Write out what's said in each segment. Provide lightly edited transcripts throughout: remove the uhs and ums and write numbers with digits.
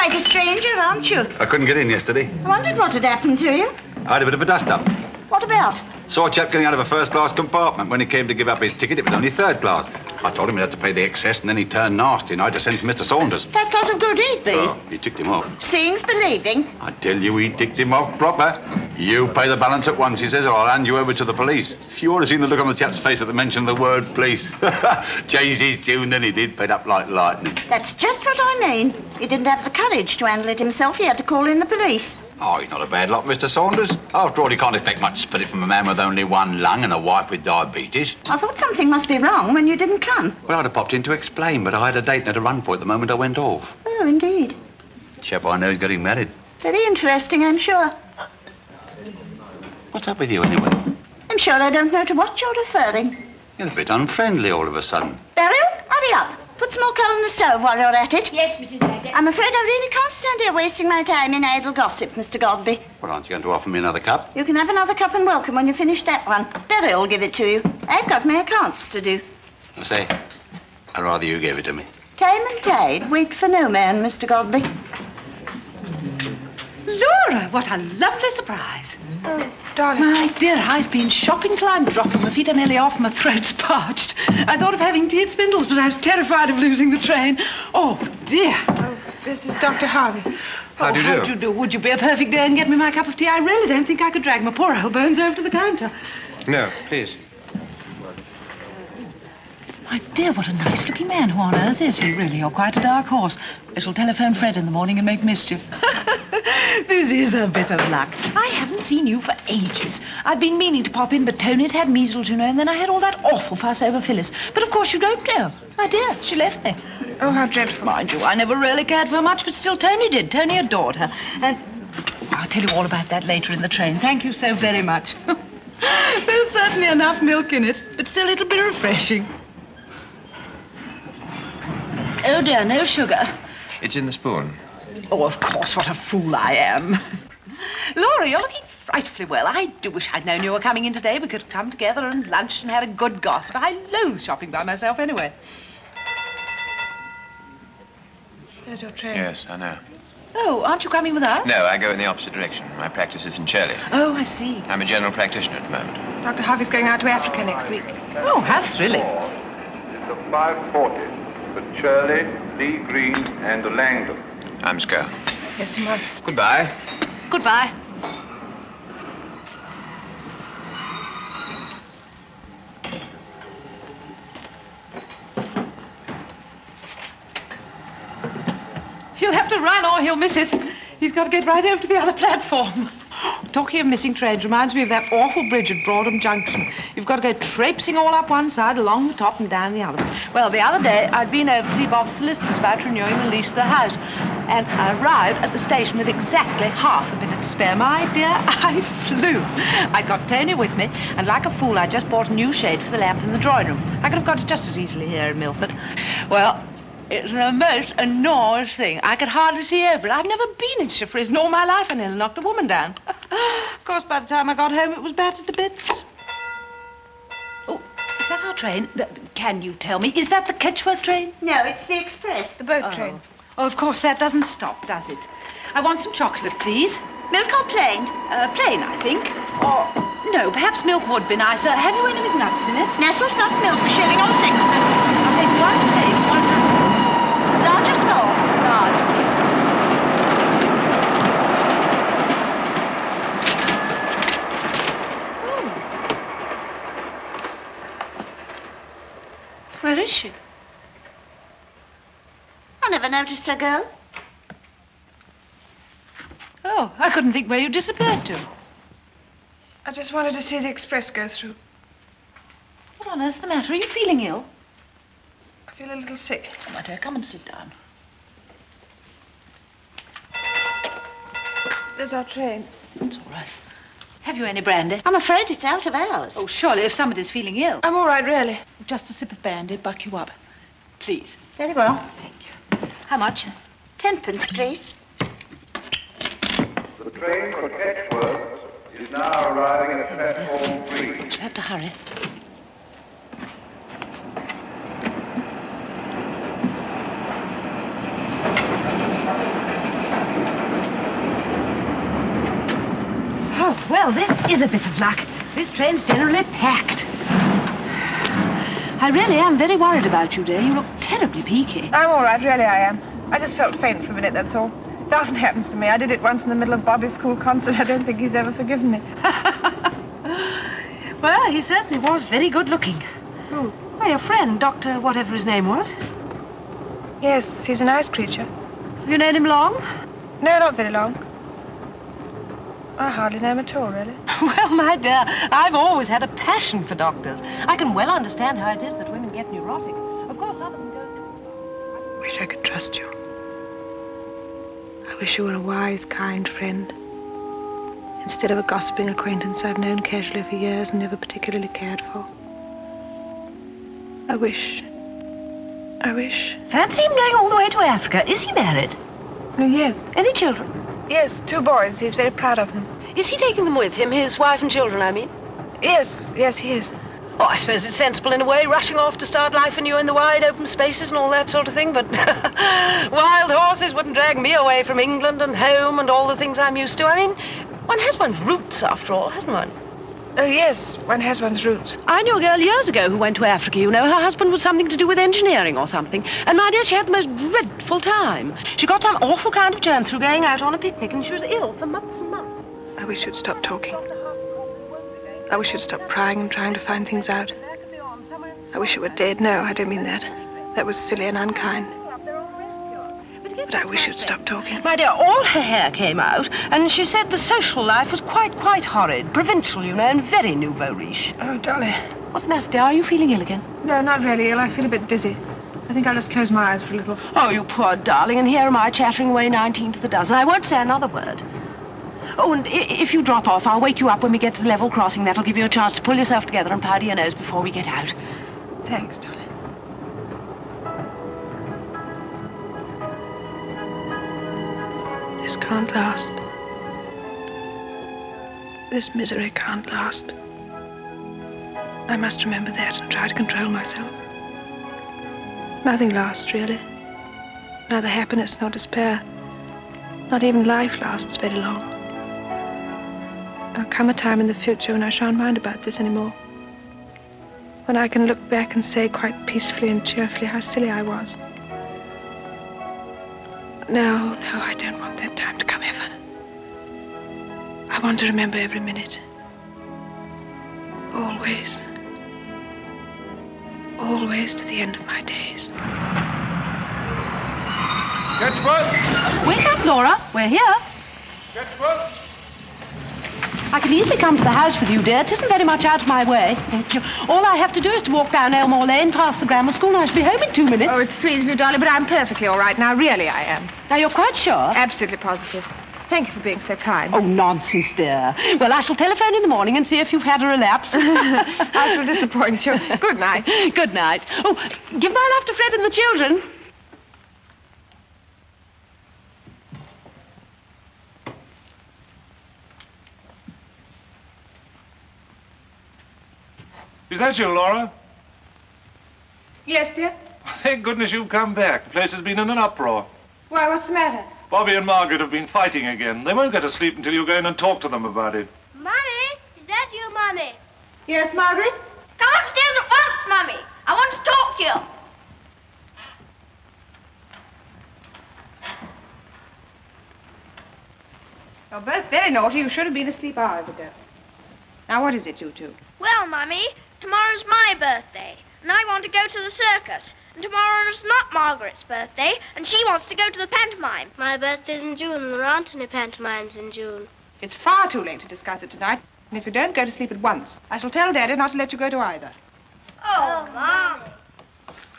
quite a stranger, aren't you? I couldn't get in yesterday. I wondered what had happened to you. I had a bit of a dust-up. What about? Saw a chap getting out of a first-class compartment. When he came to give up his ticket, it was only third class. I told him he had to pay the excess, and then he turned nasty, and I had to send for Mr. Saunders. That lot of good he'd be. Oh, he ticked him off. Seeing's believing. I tell you, he ticked him off proper. You pay the balance at once, he says, or I'll hand you over to the police. You ought to have seen the look on the chap's face at the mention of the word police. Changed his tune, then he did, paid up like lightning. That's just what I mean. He didn't have the courage to handle it himself. He had to call in the police. Oh, he's not a bad lot, Mr. Saunders. After all, he can't expect much spirit from a man with only one lung and a wife with diabetes. I thought something must be wrong when you didn't come. Well, I'd have popped in to explain, but I had a date and had to run for it the moment I went off. Oh, indeed. Chap I know is getting married. Very interesting, I'm sure. What's up with you, anyway? I'm sure I don't know to what you're referring. You're a bit unfriendly all of a sudden. Beryl, hurry up. Put some more coal in the stove while you're at it. Yes, Mrs. Baggett. I'm afraid I really can't stand here wasting my time in idle gossip, Mr. Godby. Well, aren't you going to offer me another cup? You can have another cup and welcome when you finish that one. Beryl will give it to you. I've got my accounts to do. I say, I'd rather you gave it to me. Time and tide wait for no man, Mr. Godby. Laura, what a lovely surprise. Oh, darling. My dear, I've been shopping till I'm dropping. My feet are nearly off, my throat's parched. I thought of having tea at Spindle's, but I was terrified of losing the train. Oh, dear. Oh, this is Dr. Harvey. How do you do? How do you do? Would you be a perfect day and get me my cup of tea? I really don't think I could drag my poor old bones over to the counter. No, please. My dear, what a nice-looking man. Who on earth is he, really? You're quite a dark horse. I shall telephone Fred in the morning and make mischief. This is a bit of luck. I haven't seen you for ages. I've been meaning to pop in, but Tony's had measles, you know, and then I had all that awful fuss over Phyllis. But, of course, you don't know. My dear, she left me. Oh, how dreadful. Mind you, I never really cared for her much, but still Tony did. Tony adored her. And I'll tell you all about that later in the train. Thank you so very much. There's certainly enough milk in it, but still it'll be refreshing. Oh, dear, no sugar. It's in the spoon. Oh, of course, what a fool I am. Laura, you're looking frightfully well. I do wish I'd known you were coming in today. We could have come together and lunched and had a good gossip. I loathe shopping by myself anyway. There's your train. Yes, I know. Oh, aren't you coming with us? No, I go in the opposite direction. My practice is in Shirley. Oh, I see. I'm a general practitioner at the moment. Dr. Harvey's going out to Africa next week. Oh, how thrilling. It's a 5:40 for Shirley, Lee Green, and Langdon. I must go. Yes, you must. Goodbye. Goodbye. He'll have to run or he'll miss it. He's got to get right over to the other platform. Talking of missing trains reminds me of that awful bridge at Broadham Junction. You've got to go traipsing all up one side, along the top and down the other. Well, the other day, I'd been over to see Bob's solicitors about renewing the lease of the house. And I arrived at the station with exactly half a minute to spare. My dear, I flew. I got Tony with me, and like a fool, I just bought a new shade for the lamp in the drawing room. I could have got it just as easily here in Milford. Well, it's the most enormous thing. I could hardly see over it. I've never been in Chiffres in all my life. I nearly knocked a woman down. Of course, by the time I got home, it was battered to bits. Oh, is that our train? Can you tell me? Is that the Ketchworth train? No, it's the express. The boat train. Oh, of course, that doesn't stop, does it? I want some chocolate, please. Milk or plain? Plain, I think. Or, no, perhaps milk would be nicer. Have you any with nuts in it? Nestle's not milk, a shilling or sixpence. I'll take one, please. One nut. Large or small? Large. Where is she? I never noticed her go. Oh, I couldn't think where you disappeared to. I just wanted to see the express go through. What on earth's the matter? Are you feeling ill? I feel a little sick. Oh, my dear, come and sit down. There's our train. It's all right. Have you any brandy? I'm afraid it's out of hours. Oh, surely, if somebody's feeling ill. I'm all right, really. Just a sip of brandy, buck you up. Please. Very well. Thank you. How much? 10pence, please. The train for Ketchworth is now arriving at platform 3. You'll have to hurry. Well, this is a bit of luck. This train's generally packed. I really am very worried about you, dear. You look terribly peaky. I'm all right, really I am. I just felt faint for a minute, that's all. It often happens to me. I did it once in the middle of Bobby's school concert. I don't think he's ever forgiven me. Well, he certainly was very good looking. Who? Well, your friend, Dr. whatever his name was. Yes, he's a nice creature. Have you known him long? No, not very long. I hardly know him at all, really. Well, my dear, I've always had a passion for doctors. I can well understand how it is that women get neurotic. Of course, some of them go too. Wish I could trust you. I wish you were a wise, kind friend. Instead of a gossiping acquaintance I've known casually for years and never particularly cared for. I wish. Fancy him going all the way to Africa. Is he married? Oh, yes. Any children? Yes, 2 boys. He's very proud of them. Is he taking them with him, his wife and children, I mean? Yes, he is. Oh, I suppose it's sensible in a way, rushing off to start life anew in the wide open spaces and all that sort of thing, but wild horses wouldn't drag me away from England and home and all the things I'm used to. I mean, one has one's roots, after all, hasn't one? Oh, yes, one has one's roots. I knew a girl years ago who went to Africa, you know. Her husband was something to do with engineering or something. And, my dear, she had the most dreadful time. She got some awful kind of germ through going out on a picnic, and she was ill for months and months. I wish you'd stop talking. I wish you'd stop prying and trying to find things out. I wish you were dead. No, I don't mean that. That was silly and unkind. But I wish you'd stop talking. My dear, all her hair came out, and she said the social life was quite horrid. Provincial, you know, and very nouveau riche. Oh, Dolly. What's the matter, dear? Are you feeling ill again? No, not really ill. I feel a bit dizzy. I think I'll just close my eyes for a little. Oh, you poor darling, and here am I chattering away 19 to the dozen. I won't say another word. Oh, and if you drop off, I'll wake you up when we get to the level crossing. That'll give you a chance to pull yourself together and powder your nose before we get out. Thanks, Dolly. This can't last. This misery can't last. I must remember that and try to control myself. Nothing lasts, really. Neither happiness nor despair. Not even life lasts very long. There'll come a time in the future when I shan't mind about this anymore. When I can look back and say quite peacefully and cheerfully how silly I was. No, I don't want that time to come ever. I want to remember every minute. Always. Always to the end of my days. Sketchbook! Wake up, Laura. We're here. Sketchbook! I can easily come to the house with you, dear. It isn't very much out of my way. Thank you. All I have to do is to walk down Elmore Lane, past the grammar school, and I shall be home in 2 minutes. Oh, it's sweet of you, Dolly, but I'm perfectly all right now. Really, I am. Now, you're quite sure? Absolutely positive. Thank you for being so kind. Oh, nonsense, dear. Well, I shall telephone in the morning and see if you've had a relapse. I shall disappoint you. Good night. Good night. Oh, give my love to Fred and the children. Is that you, Laura? Yes, dear? Thank goodness you've come back. The place has been in an uproar. Why, what's the matter? Bobby and Margaret have been fighting again. They won't go to sleep until you go in and talk to them about it. Mummy, is that you, Mummy? Yes, Margaret? Come upstairs at once, Mummy. I want to talk to you. You're both very naughty. You should have been asleep hours ago. Now, what is it, you two? Well, Mummy, tomorrow's my birthday, and I want to go to the circus. And tomorrow's not Margaret's birthday, and she wants to go to the pantomime. My birthday's in June, and there aren't any pantomimes in June. It's far too late to discuss it tonight. And if you don't go to sleep at once, I shall tell Daddy not to let you go to either. Oh, Mum.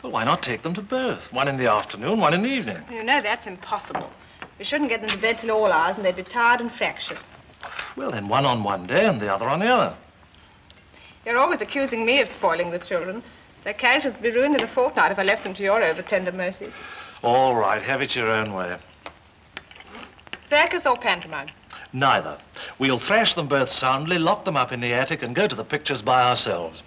Well, why not take them to Birth? One in the afternoon, one in the evening. You know that's impossible. We shouldn't get them to bed till all hours, and they'd be tired and fractious. Well, then one on one day and the other on the other. You're always accusing me of spoiling the children. Their characters would be ruined in a fortnight if I left them to your over-tender mercies. All right, have it your own way. Circus or pantomime? Neither. We'll thrash them both soundly, lock them up in the attic, and go to the pictures by ourselves.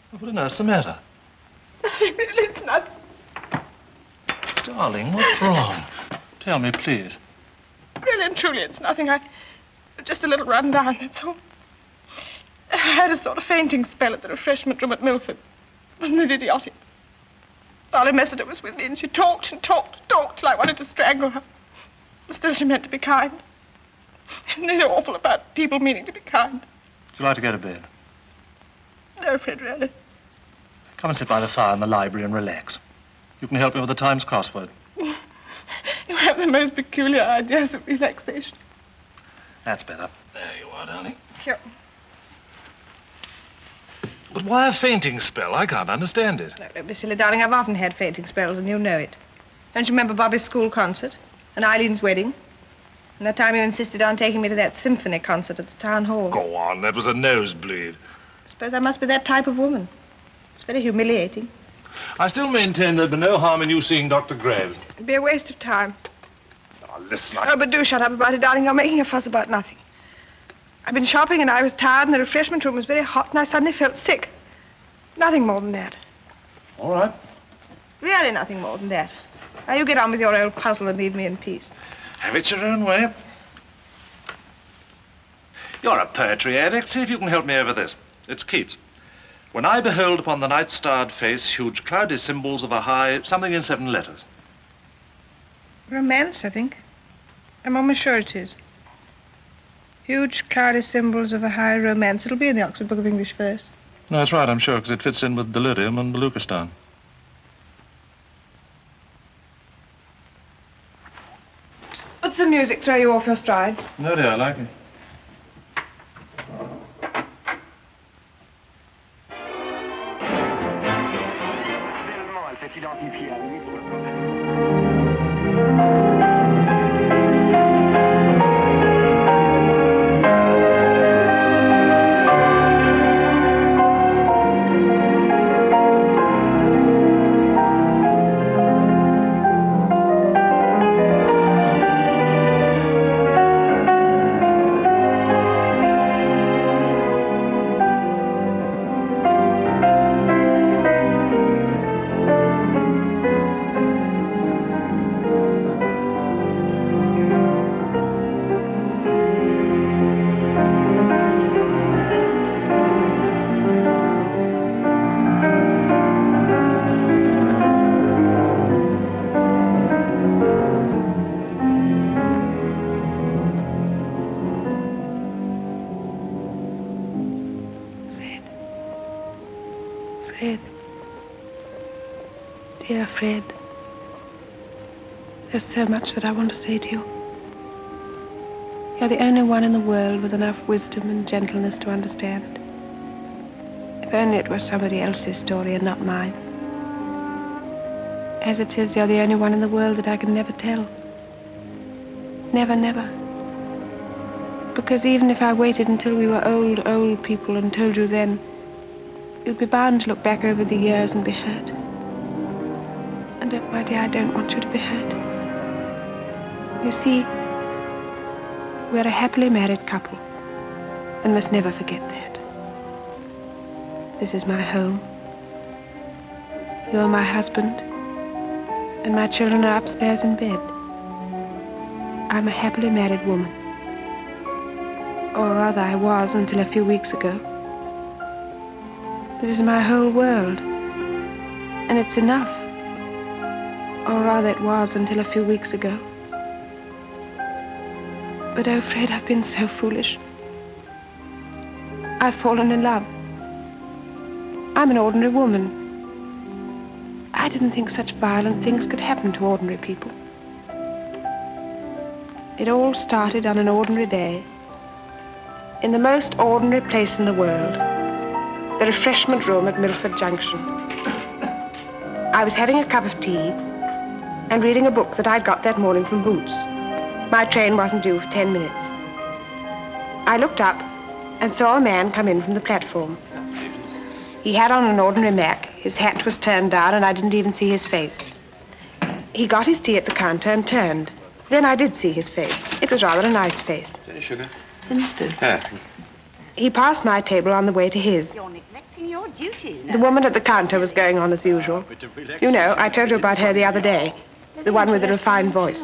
What on earth's the matter? Nothing, really, it's not. Darling, what's wrong? Tell me, please. Really and truly, it's nothing. Just a little run down, that's all. I had a sort of fainting spell at the refreshment room at Milford. Wasn't it idiotic? Polly Messiter was with me, and she talked and talked and talked till I wanted to strangle her. But still, she meant to be kind. Isn't it awful about people meaning to be kind? Would you like to go to bed? No, Fred, really. Come and sit by the fire in the library and relax. You can help me with the Times crossword. You have the most peculiar ideas of relaxation. That's better. There you are, darling. Sure. But why a fainting spell? I can't understand it. No, don't be silly, darling. I've often had fainting spells, and you know it. Don't you remember Bobby's school concert? And Eileen's wedding? And that time you insisted on taking me to that symphony concert at the town hall. Go on, that was a nosebleed. I suppose I must be that type of woman. It's very humiliating. I still maintain there'd be no harm in you seeing Dr. Graves. It'd be a waste of time. Oh, listen, Oh, but do shut up about it, darling. You're making a fuss about nothing. I've been shopping, and I was tired, and the refreshment room was very hot, and I suddenly felt sick. Nothing more than that. All right. Really nothing more than that. Now, you get on with your old puzzle and leave me in peace. Have it your own way. You're a poetry addict. See if you can help me over this. It's Keats. When I behold upon the night-starred face huge cloudy symbols of a high... something in 7 letters. Romance, I think. I'm almost sure it is. Huge cloudy symbols of a high romance. It'll be in the Oxford Book of English Verse. No, that's right, I'm sure, because it fits in with delirium and Baluchistan. Would some music throw you off your stride? No, dear, I like it. Dear Fred, there's so much that I want to say to you. You're the only one in the world with enough wisdom and gentleness to understand. If only it were somebody else's story and not mine. As it is, you're the only one in the world that I can never tell. Never, never. Because even if I waited until we were old people and told you then, you'd be bound to look back over the years and be hurt. And, oh, my dear, I don't want you to be hurt. You see, we're a happily married couple and must never forget that. This is my home. You're my husband, and my children are upstairs in bed. I'm a happily married woman. Or rather, I was until a few weeks ago. This is my whole world, and it's enough. Or rather, it was until a few weeks ago. But, oh, Fred, I've been so foolish. I've fallen in love. I'm an ordinary woman. I didn't think such violent things could happen to ordinary people. It all started on an ordinary day, in the most ordinary place in the world, the refreshment room at Milford Junction. I was having a cup of tea and reading a book that I'd got that morning from Boots. My train wasn't due for 10 minutes. I looked up and saw a man come in from the platform. He had on an ordinary mac. His hat was turned down, and I didn't even see his face. He got his tea at the counter and turned. Then I did see his face. It was rather a nice face. Any sugar? In the spoon. Ah. He passed my table on the way to his. You're neglecting your duty. The woman at the counter was going on as usual. You know, I told you about her the other day. The one with the refined voice.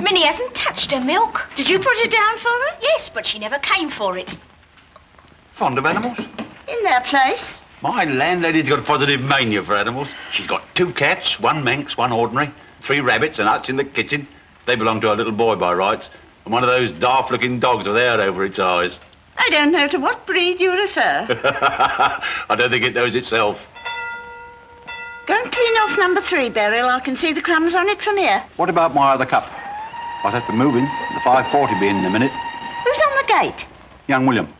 Minnie hasn't touched her milk. Did you put it down for her? Yes, but she never came for it. Fond of animals? In their place. My landlady's got a positive mania for animals. She's got 2 cats, 1 Manx, 1 ordinary, 3 rabbits, and Hutch in the kitchen. They belong to her little boy by rights. And one of those daft-looking dogs with hair over its eyes. I don't know to what breed you refer. I don't think it knows itself. Go and clean off number 3, Beryl. I can see the crumbs on it from here. What about my other cup? I'll have to move in. The 5:40 be in a minute. Who's on the gate? Young William.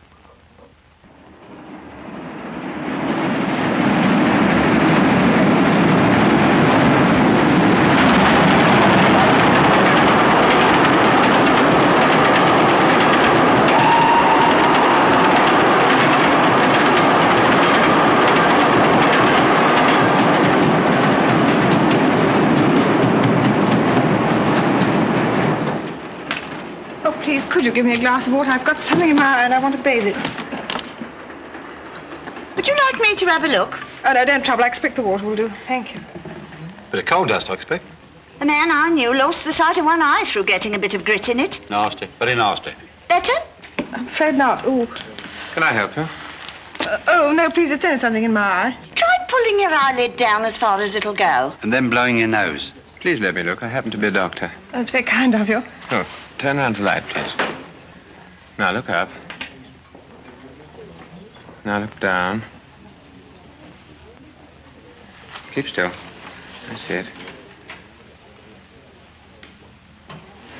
Please, could you give me a glass of water? I've got something in my eye and I want to bathe it. Would you like me to have a look? Oh, no, don't trouble. I expect the water will do. Thank you. Bit of coal dust, I expect. The man I knew lost the sight of one eye through getting a bit of grit in it. Nasty, very nasty. Better? I'm afraid not. Ooh. Can I help you? Oh, no, please, it's only something in my eye. Try pulling your eyelid down as far as it'll go. And then blowing your nose. Please let me look. I happen to be a doctor. That's very kind of you. Oh, turn around to the light, please. Now look up. Now look down. Keep still. That's it.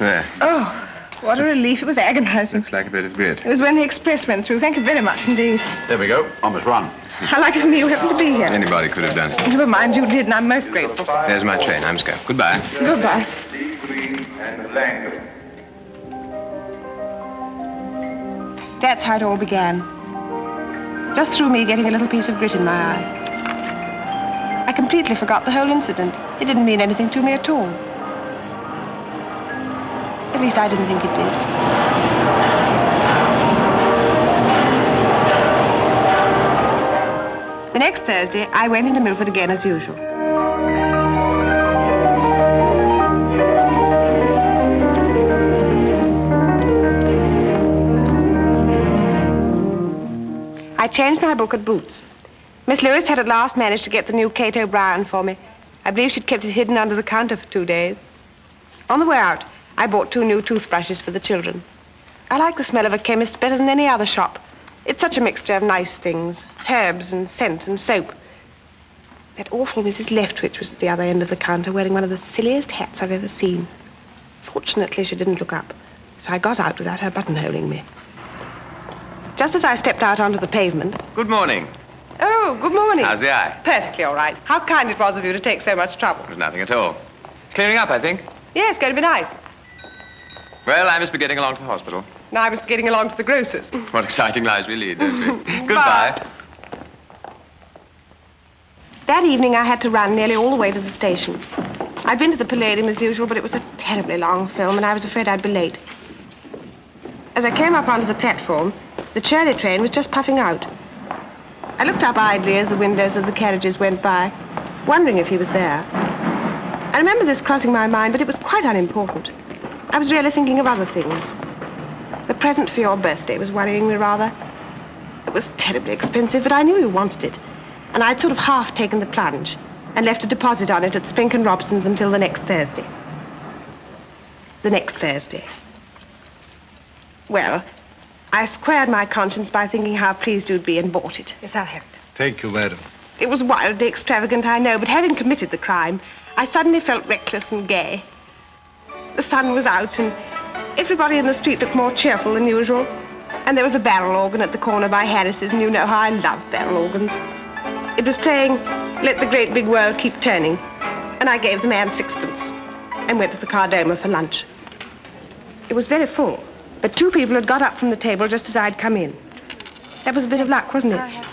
There. Oh, what a relief. It was agonizing. Looks like a bit of grit. It was when the express went through. Thank you very much indeed. There we go. I must run. How like it for me you happened to be here. Anybody could have done it. Never mind, you did, and I'm most grateful. There's my train. I'm scared. Goodbye. Goodbye. D. Green and Langdon. That's how it all began. Just through me getting a little piece of grit in my eye. I completely forgot the whole incident. It didn't mean anything to me at all. At least I didn't think it did. The next Thursday, I went into Milford again as usual. I changed my book at Boots. Miss Lewis had at last managed to get the new Kate O'Brien for me. I believe she'd kept it hidden under the counter for 2 days. On the way out, I bought 2 new toothbrushes for the children. I like the smell of a chemist better than any other shop. It's such a mixture of nice things, herbs and scent and soap. That awful Mrs. Leftwich was at the other end of the counter wearing one of the silliest hats I've ever seen. Fortunately, she didn't look up, so I got out without her buttonholing me. Just as I stepped out onto the pavement... Good morning. Oh, good morning. How's the eye? Perfectly all right. How kind it was of you to take so much trouble. It was nothing at all. It's clearing up, I think. Yes, going to be nice. Well, I must be getting along to the hospital. Now I was getting along to the grocer's. What exciting lives we lead, don't we? Goodbye. That evening, I had to run nearly all the way to the station. I'd been to the Palladium as usual, but it was a terribly long film, and I was afraid I'd be late. As I came up onto the platform, the Shirley train was just puffing out. I looked up idly as the windows of the carriages went by, wondering if he was there. I remember this crossing my mind, but it was quite unimportant. I was really thinking of other things. The present for your birthday was worrying me rather. It was terribly expensive, but I knew you wanted it. And I'd sort of half taken the plunge and left a deposit on it at Spink and Robson's until the next Thursday. The next Thursday. Well, I squared my conscience by thinking how pleased you'd be and bought it. Yes, I'll have it. Thank you, madam. It was wildly extravagant, I know, but having committed the crime, I suddenly felt reckless and gay. The sun was out, and everybody in the street looked more cheerful than usual. And there was a barrel organ at the corner by Harris's, and you know how I love barrel organs. It was playing Let the Great Big World Keep Turning, and I gave the man 6pence and went to the Cardoma for lunch. It was very full, but 2 people had got up from the table just as I'd come in. That was a bit of luck, wasn't it?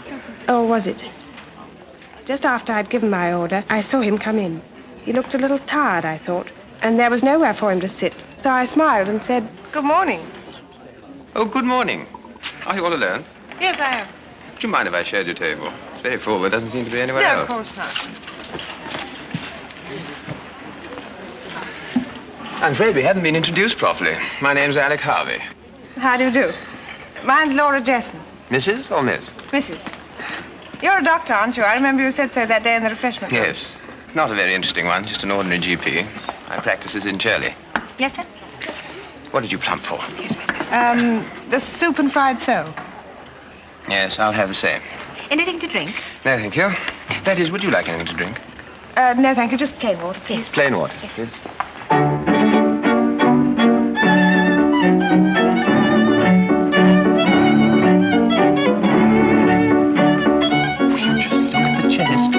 Oh, was it? Just after I'd given my order, I saw him come in. He looked a little tired, I thought, and there was nowhere for him to sit. So I smiled and said, "Good morning." Oh, good morning. Are you all alone? Yes, I am. Would you mind if I shared your table? It's very full. There doesn't seem to be anywhere No, else. of course not. I'm afraid we haven't been introduced properly. My name's Alec Harvey. How do you do? Mine's Laura Jesson. Mrs. or Miss? Mrs. You're a doctor, aren't you? I remember you said so that day in the refreshment room. Yes. Not a very interesting one, just an ordinary GP. My practice is in Shirley. Yes, sir? What did you plump for? Excuse me, sir. The soup and fried sole. Yes, I'll have the same. Anything to drink? No, thank you. That is, would you like anything to drink? No, thank you. Just plain water, please. Plain water. Yes. Just look at the chest.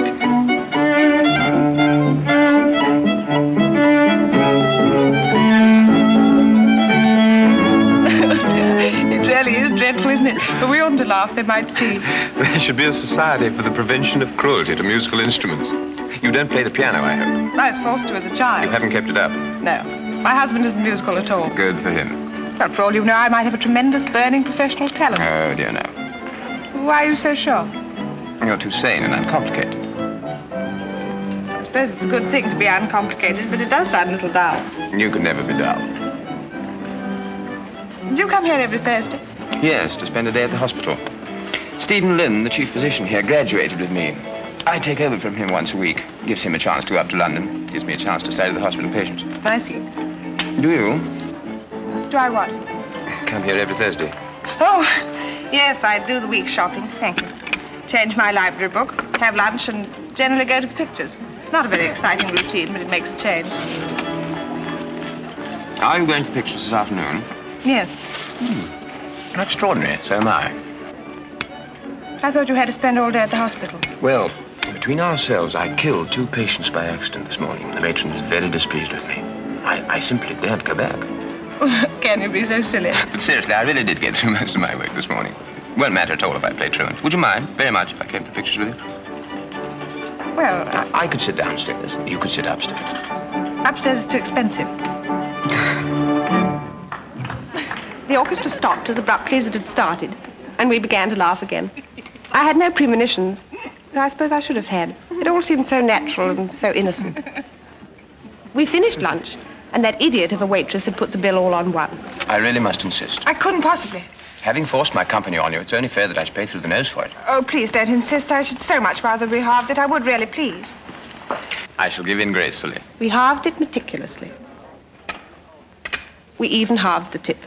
It really is dreadful, isn't it? But we oughtn't to laugh. They might see. There should be a society for the prevention of cruelty to musical instruments. You don't play the piano, I hope. I was forced to as a child. You haven't kept it up. No. My husband isn't musical at all. Good for him. But for all you know, I might have a tremendous burning professional talent. Oh, dear, no. Why are you so sure? You're too sane and uncomplicated. I suppose it's a good thing to be uncomplicated, but it does sound a little dull. You could never be dull. Do you come here every Thursday? Yes, to spend a day at the hospital. Stephen Lynn, the chief physician here, graduated with me. I take over from him once a week. Gives him a chance to go up to London. Gives me a chance to study the hospital patients. I see. Do you? Do I what? Come here every Thursday. Oh, yes, I do the week shopping. Thank you. Change my library book, have lunch, and generally go to the pictures. Not a very exciting routine, but it makes a change. Are you going to the pictures this afternoon? Yes. Extraordinary. So am I. I thought you had to spend all day at the hospital. Well, between ourselves, I killed 2 patients by accident this morning. The matron was very displeased with me. I simply daren't go back. Can you be so silly? But seriously, I really did get through most of my work this morning. Won't matter at all if I play truant. Would you mind very much if I came to the pictures with you? Well, I could sit downstairs. You could sit upstairs. upstairs is too expensive. The orchestra stopped as abruptly as it had started, and we began to laugh again. I had no premonitions, so I suppose I should have had. It all seemed so natural and so innocent. We finished lunch, and that idiot of a waitress had put the bill all on one. I really must insist. I couldn't possibly. Having forced my company on you, it's only fair that I should pay through the nose for it. Oh, please don't insist. I should so much rather we halved it. I would really, please. I shall give in gracefully. We halved it meticulously. We even halved the tip.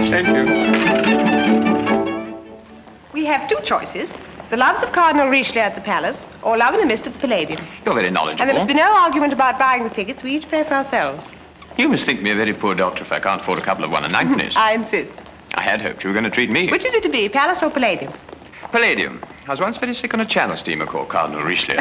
Thank you. We have 2 choices. The Loves of Cardinal Richelieu at the Palace, or Love in a Mist at the Palladium. You're very knowledgeable. And there must be no argument about buying the tickets. We each pay for ourselves. You must think me a very poor doctor if I can't afford a couple of 1 and 9pennies. I insist. I had hoped you were going to treat me. Which is it to be, Palace or Palladium? Palladium. I was once very sick on a channel steamer called Cardinal Richelieu.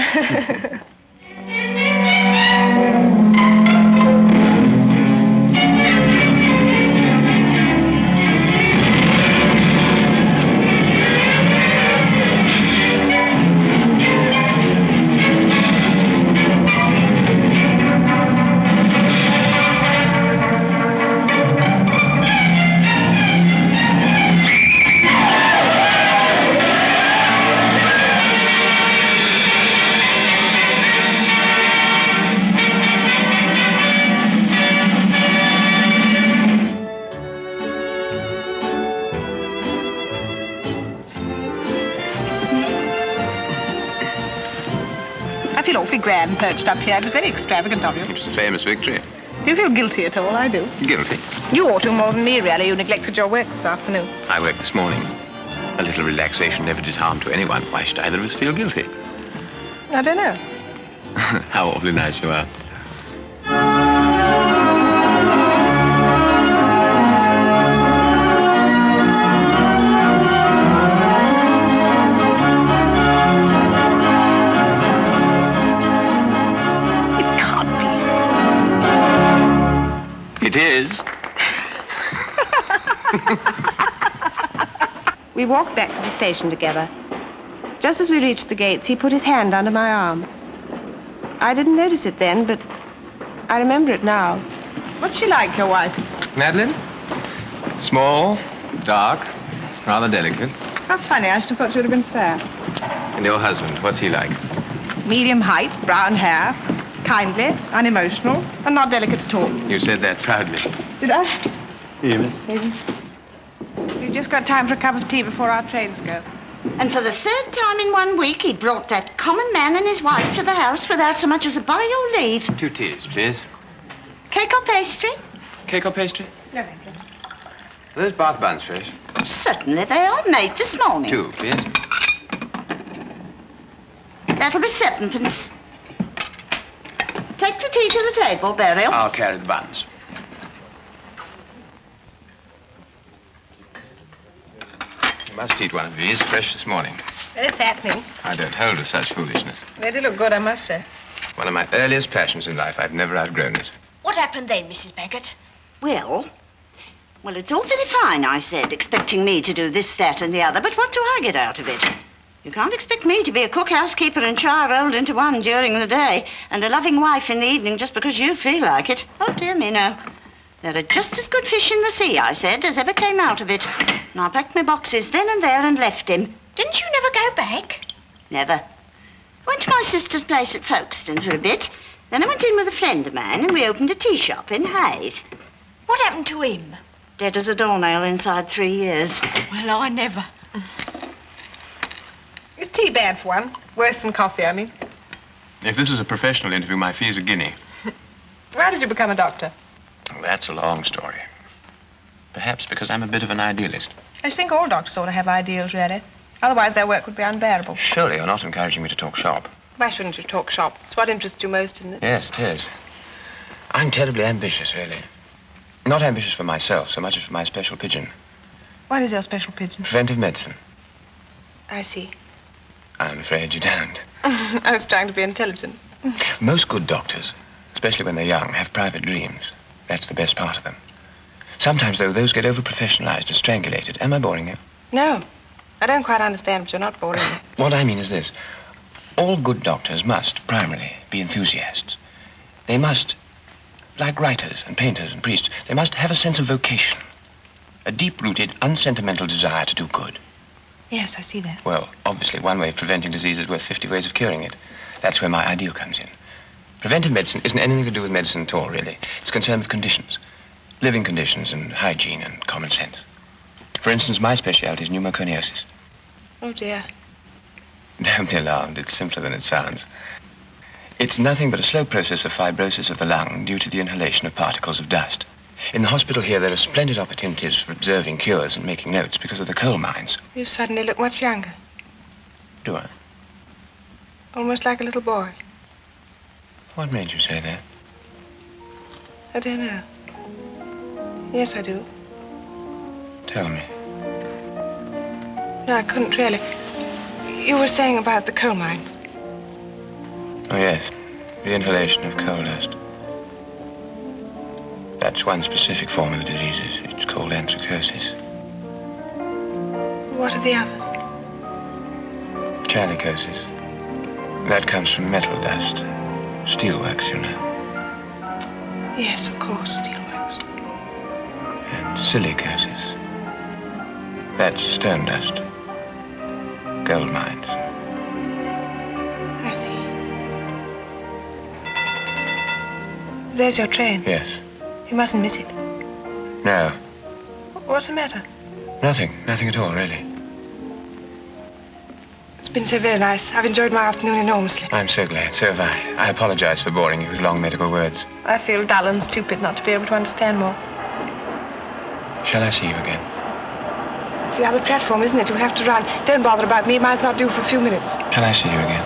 I feel awfully grand perched up here. It was very extravagant of you. It was a famous victory. Do you feel guilty at all? I do. Guilty. You ought to more than me, really. You neglected your work this afternoon. I worked this morning. A little relaxation never did harm to anyone. Why should either of us feel guilty? I don't know. How awfully nice you are. It is. We walked back to the station together. Just as we reached the gates, he put his hand under my arm. I didn't notice it then, but I remember it now. What's she like, your wife? Madeline? Small, dark, Rather delicate. How funny. I should have thought you would have been fair. And your husband, what's he like? Medium height, brown hair, kindly, unemotional, and not delicate at all. You said that proudly. Did I? Evening. We've just got time for a cup of tea before our trains go. And for the third time in 1 week, he brought that common man and his wife to the house without so much as a by your leave. 2 teas, please. Cake or pastry? Cake or pastry? No, thank you. Are those bath buns fresh? Certainly they are, made this morning. 2, please. That'll be 7p. Take the tea to the table, Beryl. I'll carry the buns. You must eat one of these, fresh this morning. Very fattening. I don't hold with such foolishness. They do look good, I must say. One of my earliest passions in life. I've never outgrown it. What happened then, Mrs. Beckett? Well, it's all very fine, I said, expecting me to do this, that, and the other, but what do I get out of it? You can't expect me to be a cook, housekeeper, and char rolled into one during the day, and a loving wife in the evening just because you feel like it. Oh, dear me, no. There are just as good fish in the sea, I said, as ever came out of it. And I packed my boxes then and there and left him. Didn't you never go back? Never. Went to my sister's place at Folkestone for a bit. Then I went in with a friend of mine, and we opened a tea shop in Hythe. What happened to him? Dead as a doornail inside 3 years. Well, I never. Is tea bad for one? Worse than coffee, I mean. If this is a professional interview, my fee's a guinea. Why did you become a doctor? Well, that's a long story. Perhaps because I'm a bit of an idealist. I think all doctors ought to have ideals, really. Otherwise their work would be unbearable. Surely you're not encouraging me to talk shop. Why shouldn't you talk shop? It's what interests you most, isn't it? Yes, it is. I'm terribly ambitious, really. Not ambitious for myself so much as for my special pigeon. What is your special pigeon? Preventive medicine. I see. I'm afraid you don't. I was trying to be intelligent. Most good doctors, especially when they're young, have private dreams. That's the best part of them. Sometimes, though, those get over-professionalized and strangulated. Am I boring you? No. I don't quite understand, but you're not boring me. What I mean is this. All good doctors must, primarily, be enthusiasts. They must, like writers and painters and priests, they must have a sense of vocation. A deep-rooted, unsentimental desire to do good. Yes, I see that. Well, obviously, one way of preventing disease is worth 50 ways of curing it. That's where my ideal comes in. Preventive medicine isn't anything to do with medicine at all, really. It's concerned with conditions. Living conditions and hygiene and common sense. For instance, my specialty is pneumoconiosis. Oh, dear. Don't be alarmed. It's simpler than it sounds. It's nothing but a slow process of fibrosis of the lung due to the inhalation of particles of dust. In the hospital here, there are splendid opportunities for observing cures and making notes because of the coal mines. You suddenly look much younger. Do I? Almost like a little boy. What made you say that? I don't know. Yes, I do. Tell me. No, I couldn't really. You were saying about the coal mines. Oh, yes. The inhalation of coal dust. That's one specific form of the diseases. It's called anthracosis. What are the others? Chalicosis. That comes from metal dust. Steelworks, you know. Yes, of course, steelworks. And silicosis. That's stone dust. Gold mines. I see. There's your train. Yes. You mustn't miss it. No. What's the matter? Nothing. Nothing at all, really. It's been so very nice. I've enjoyed my afternoon enormously. I'm so glad. So have I. I apologize for boring you with long medical words. I feel dull and stupid not to be able to understand more. Shall I see you again? It's the other platform, isn't it? You'll have to run. Don't bother about me. Mine's not due for a few minutes. Shall I see you again?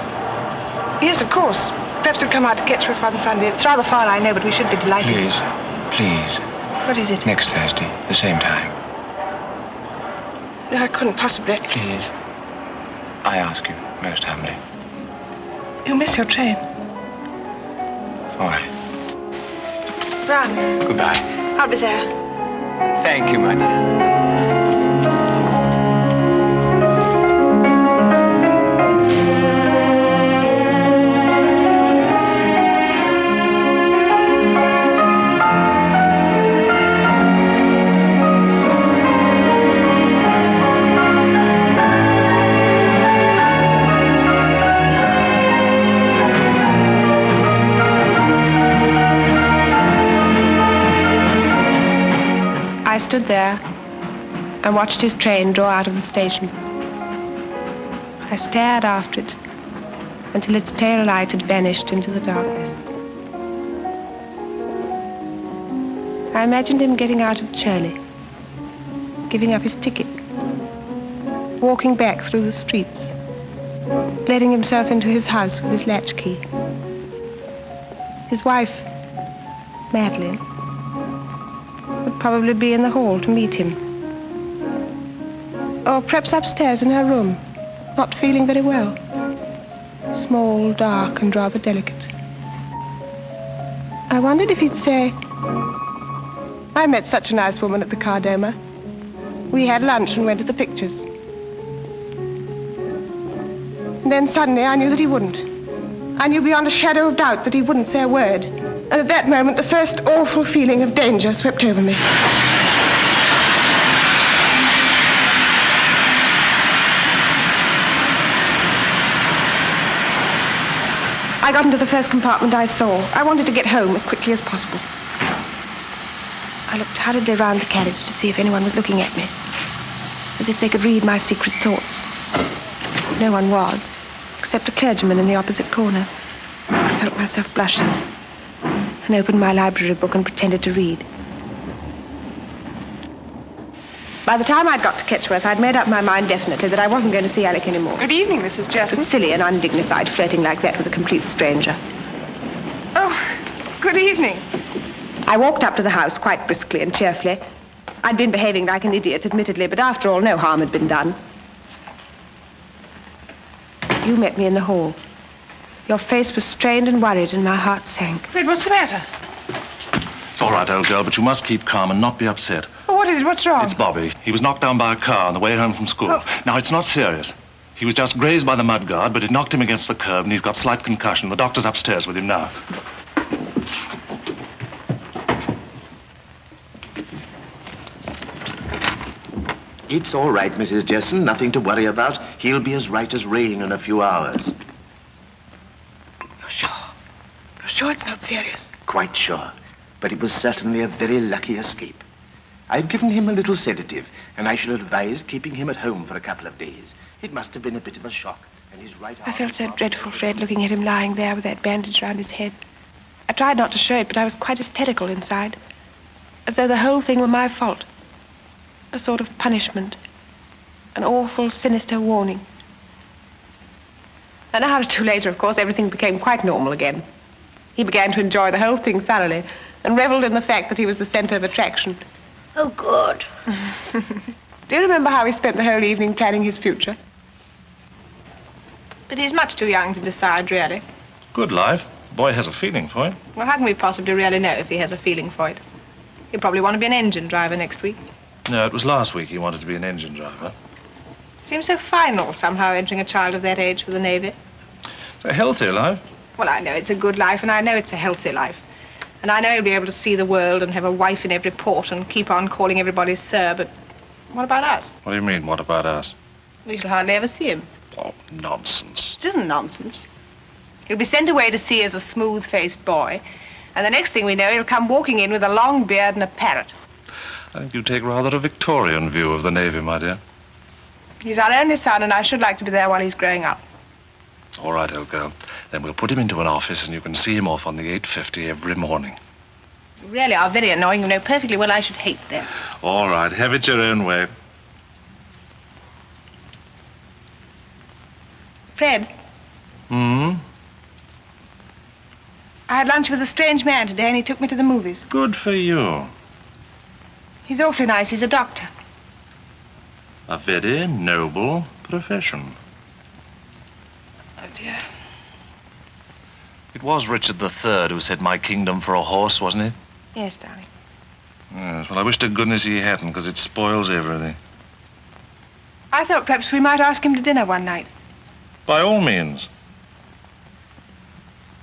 Yes, of course. Perhaps you'll come out to Ketchworth one Sunday. It's rather far, I know, but we should be delighted. Please. Please. What is it? Next Thursday, the same time. No, I couldn't possibly. Please. I ask you, most humbly. You'll miss your train. All right. Run. Goodbye. I'll be there. Thank you, my dear. stood there and watched his train draw out of the station. I stared after it until its tail light had vanished into the darkness. I imagined him getting out of Shirley, giving up his ticket, walking back through the streets, letting himself into his house with his latchkey. His wife, Madeline, would probably be in the hall to meet him. Or perhaps upstairs in her room, not feeling very well. Small, dark, and rather delicate. I wondered if he'd say, "I met such a nice woman at the Cardoma. We had lunch and went to the pictures." And then suddenly I knew that he wouldn't. I knew beyond a shadow of doubt that he wouldn't say a word. And at that moment, the first awful feeling of danger swept over me. I got into the first compartment I saw. I wanted to get home as quickly as possible. I looked hurriedly round the carriage to see if anyone was looking at me, as if they could read my secret thoughts. No one was, except a clergyman in the opposite corner. I felt myself blushing and opened my library book and pretended to read. By the time I'd got to Ketchworth, I'd made up my mind definitely that I wasn't going to see Alec anymore. Good evening, Mrs. It Jesson. was silly and undignified flirting like that with a complete stranger. Oh, good evening. I walked up to the house quite briskly and cheerfully. I'd been behaving like an idiot, admittedly, but after all, no harm had been done. You met me in the hall. Your face was strained and worried, and my heart sank. Fred, what's the matter? It's all right, old girl, but you must keep calm and not be upset. Oh, what is it? What's wrong? It's Bobby. He was knocked down by a car on the way home from school. Oh. Now, it's not serious. He was just grazed by the mudguard, but it knocked him against the curb, and he's got slight concussion. The doctor's upstairs with him now. It's all right, Mrs. Jesson. Nothing to worry about. He'll be as right as rain in a few hours. You're sure? You're sure it's not serious? Quite sure. But it was certainly a very lucky escape. I've given him a little sedative, and I should advise keeping him at home for a couple of days. It must have been a bit of a shock, and his right arm... I felt so dreadful, Fred, looking at him lying there with that bandage round his head. I tried not to show it, but I was quite hysterical inside, as though the whole thing were my fault. A sort of punishment. An awful, sinister warning. An hour or two later, of course, everything became quite normal again. He began to enjoy the whole thing thoroughly and reveled in the fact that he was the center of attraction. Oh, good. Do you remember how he spent the whole evening planning his future? But he's much too young to decide, really. Good life. Boy has a feeling for it. Well, how can we possibly really know if he has a feeling for it? He'll probably want to be an engine driver next week. No, it was last week he wanted to be an engine driver. Seems so final, somehow, entering a child of that age for the Navy. It's a healthy life. Well, I know it's a good life, and I know it's a healthy life. And I know he'll be able to see the world and have a wife in every port and keep on calling everybody sir, but what about us? What do you mean, what about us? We shall hardly ever see him. Oh, nonsense. It isn't nonsense. He'll be sent away to sea as a smooth-faced boy, and the next thing we know, he'll come walking in with a long beard and a parrot. I think you take rather a Victorian view of the Navy, my dear. He's our only son, and I should like to be there while he's growing up. All right, old girl. Then we'll put him into an office and you can see him off on the 8:50 every morning. You really are very annoying. You know perfectly well I should hate them. All right, have it your own way. Fred, Hmm? I had lunch with a strange man today, and he took me to the movies. Good for you. He's awfully nice. He's a doctor. A very noble profession. Oh, dear. It was Richard III who said, "My kingdom for a horse," wasn't it? Yes, darling. Yes, well, I wish to goodness he hadn't, because it spoils everything. I thought perhaps we might ask him to dinner one night. By all means.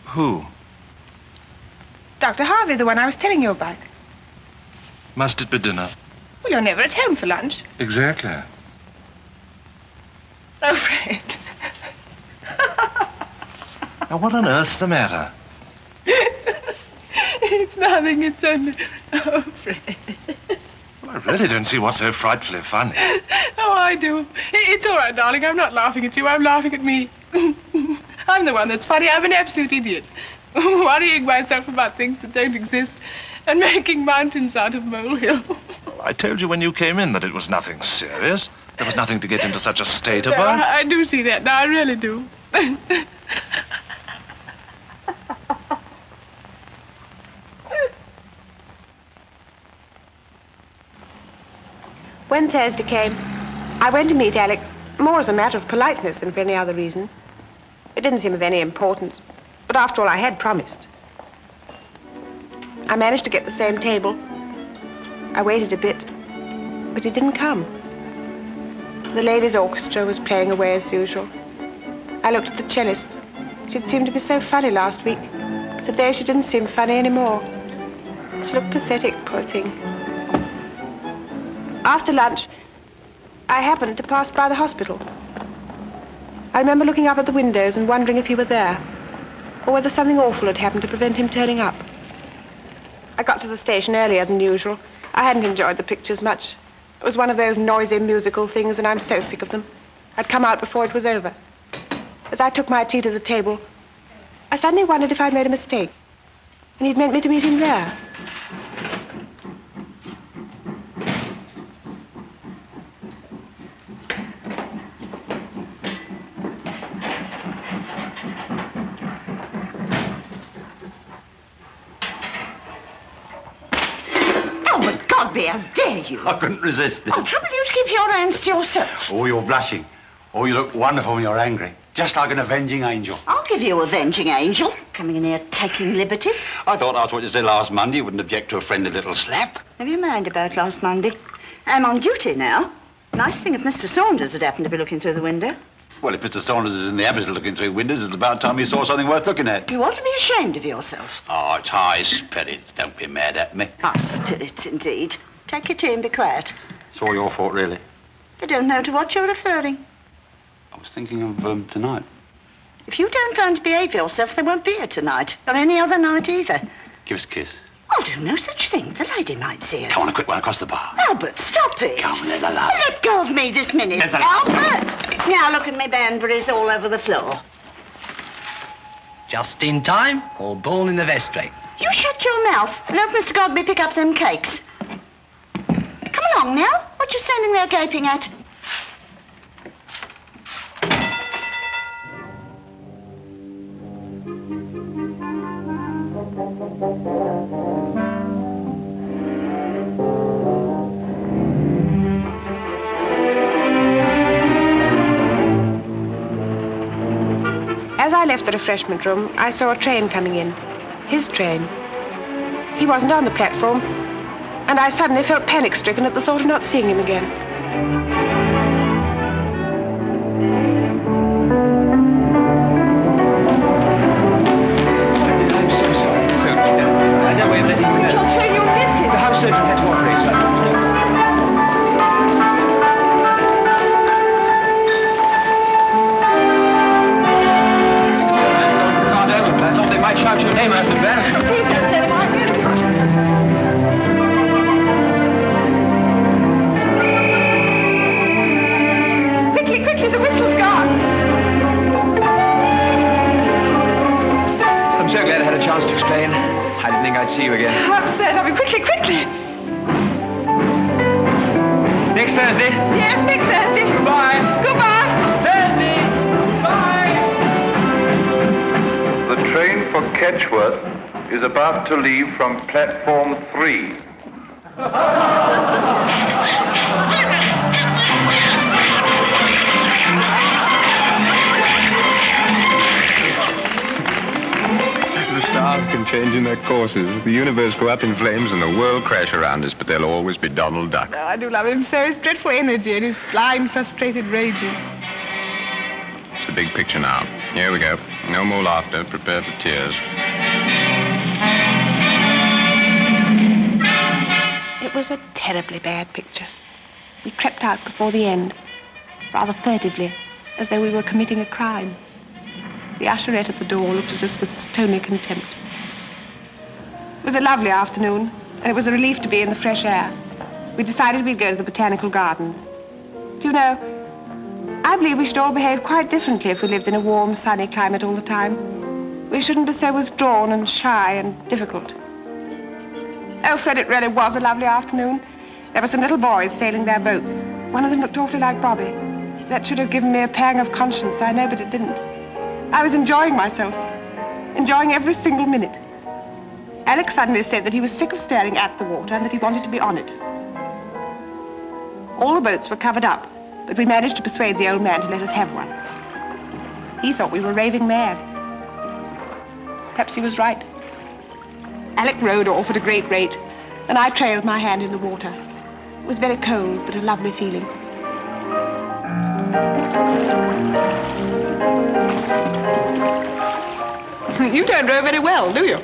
Who? Dr. Harvey, the one I was telling you about. Must it be dinner? Well, you're never at home for lunch. Exactly. Oh, Fred. Now, what on earth's the matter? It's nothing. It's only... Oh, Fred. Well, I really don't see what's so frightfully funny. Oh, I do. It's all right, darling. I'm not laughing at you. I'm laughing at me. I'm the one that's funny. I'm an absolute idiot. Worrying myself about things that don't exist and making mountains out of molehills. I told you when you came in that it was nothing serious. There was nothing to get into such a state about. I do see that now. I really do. When Thursday came, I went to meet Alec more as a matter of politeness than for any other reason. It didn't seem of any importance, but after all, I had promised. I managed to get the same table. I waited a bit, but he didn't come. The ladies' orchestra was playing away as usual. I looked at the cellist. She'd seemed to be so funny last week. Today she didn't seem funny anymore. She looked pathetic, poor thing. After lunch, I happened to pass by the hospital. I remember looking up at the windows and wondering if he were there, or whether something awful had happened to prevent him turning up. I got to the station earlier than usual. I hadn't enjoyed the pictures much. It was one of those noisy musical things, and I'm so sick of them. I'd come out before it was over. As I took my tea to the table, I suddenly wondered if I'd made a mistake, and he'd meant me to meet him there. How dare you? I couldn't resist it. Oh, trouble you to keep your hands to yourself. Oh, you're blushing. Oh, you look wonderful when you're angry. Just like an avenging angel. I'll give you avenging angel. Coming in here taking liberties. I thought after what you said last Monday, you wouldn't object to a friendly little slap. Never you mind about last Monday. I'm on duty now. Nice thing if Mr. Saunders had happened to be looking through the window. Well, if Mr. Saunders is in the habit of looking through windows, it's about time he saw something worth looking at. You ought to be ashamed of yourself. Oh, it's high spirits. Don't be mad at me. High spirits, indeed. Take your tea and be quiet. It's all your fault, really. I don't know to what you're referring. I was thinking of tonight. If you don't learn to behave yourself, there won't be a tonight, or any other night either. Give us a kiss. Oh, do no such thing. The lady might see us. Come on, a quick one across the bar. Albert, stop it. Come on, there's a love. Let go of me this minute. There's a Albert! Now look at me Banbury's all over the floor. Just in time, or born in the vestry? You shut your mouth and let Mr. Godby pick up them cakes. Come along now. What you standing there gaping at? As I left the refreshment room, I saw a train coming in. His train. He wasn't on the platform, and I suddenly felt panic-stricken at the thought of not seeing him again. I'm so sorry. I had no way of letting you know. You're afraid you'll miss him. The house surgeon had to operate, so I couldn't stop. I thought they might shout your name out the van. Please don't say it. I'm really quickly, quickly, the whistle's gone. I'm so glad I had a chance to explain. I didn't think I'd see you again. I'm sad. I mean, quickly, quickly. Next Thursday. Yes, next Thursday. Goodbye. Goodbye. Thursday. Bye. The train for Ketchworth is about to leave from platform 3. The stars can change in their courses. The universe go up in flames and the world crash around us, but there'll always be Donald Duck. Oh, I do love him so. His dreadful energy and his blind, frustrated raging. It's the big picture now. Here we go. No more laughter. Prepare for tears. It was a terribly bad picture. We crept out before the end, rather furtively, as though we were committing a crime. The usherette at the door looked at us with stony contempt. It was a lovely afternoon, and it was a relief to be in the fresh air. we decided we'd go to the botanical gardens. Do you know, I believe we should all behave quite differently if we lived in a warm, sunny climate all the time. We shouldn't be so withdrawn and shy and difficult. Oh, Fred, it really was a lovely afternoon. There were some little boys sailing their boats. One of them looked awfully like Bobby. That should have given me a pang of conscience, I know, but it didn't. I was enjoying myself, enjoying every single minute. Alec suddenly said that he was sick of staring at the water and that he wanted to be on it. All the boats were covered up, but we managed to persuade the old man to let us have one. He thought we were raving mad. Perhaps he was right. Alec rowed off at a great rate, and I trailed my hand in the water. It was very cold, but a lovely feeling. You don't row very well, do you?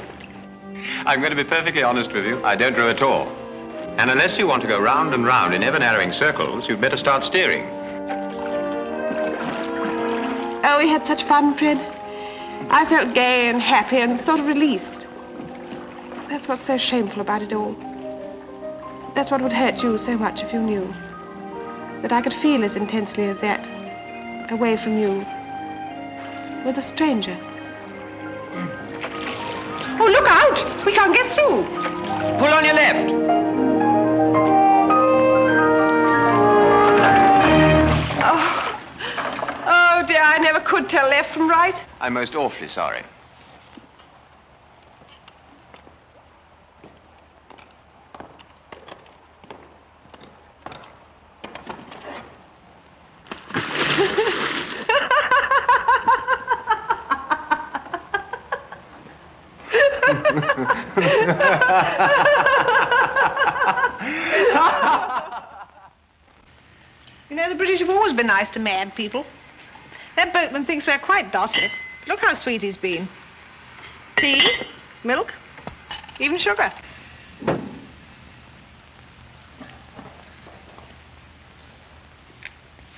I'm going to be perfectly honest with you. I don't row at all. And unless you want to go round and round in ever-narrowing circles, you'd better start steering. Oh, we had such fun, Fred. I felt gay and happy and sort of released. That's what's so shameful about it all. That's what would hurt you so much if you knew. That I could feel as intensely as that, away from you, with a stranger. Oh, look out! We can't get through. Pull on your left. Oh, dear, I never could tell left from right. I'm most awfully sorry. You know, the British have always been nice to mad people. That boatman thinks we're quite dotty. Look how sweet he's been. Tea, milk, even sugar.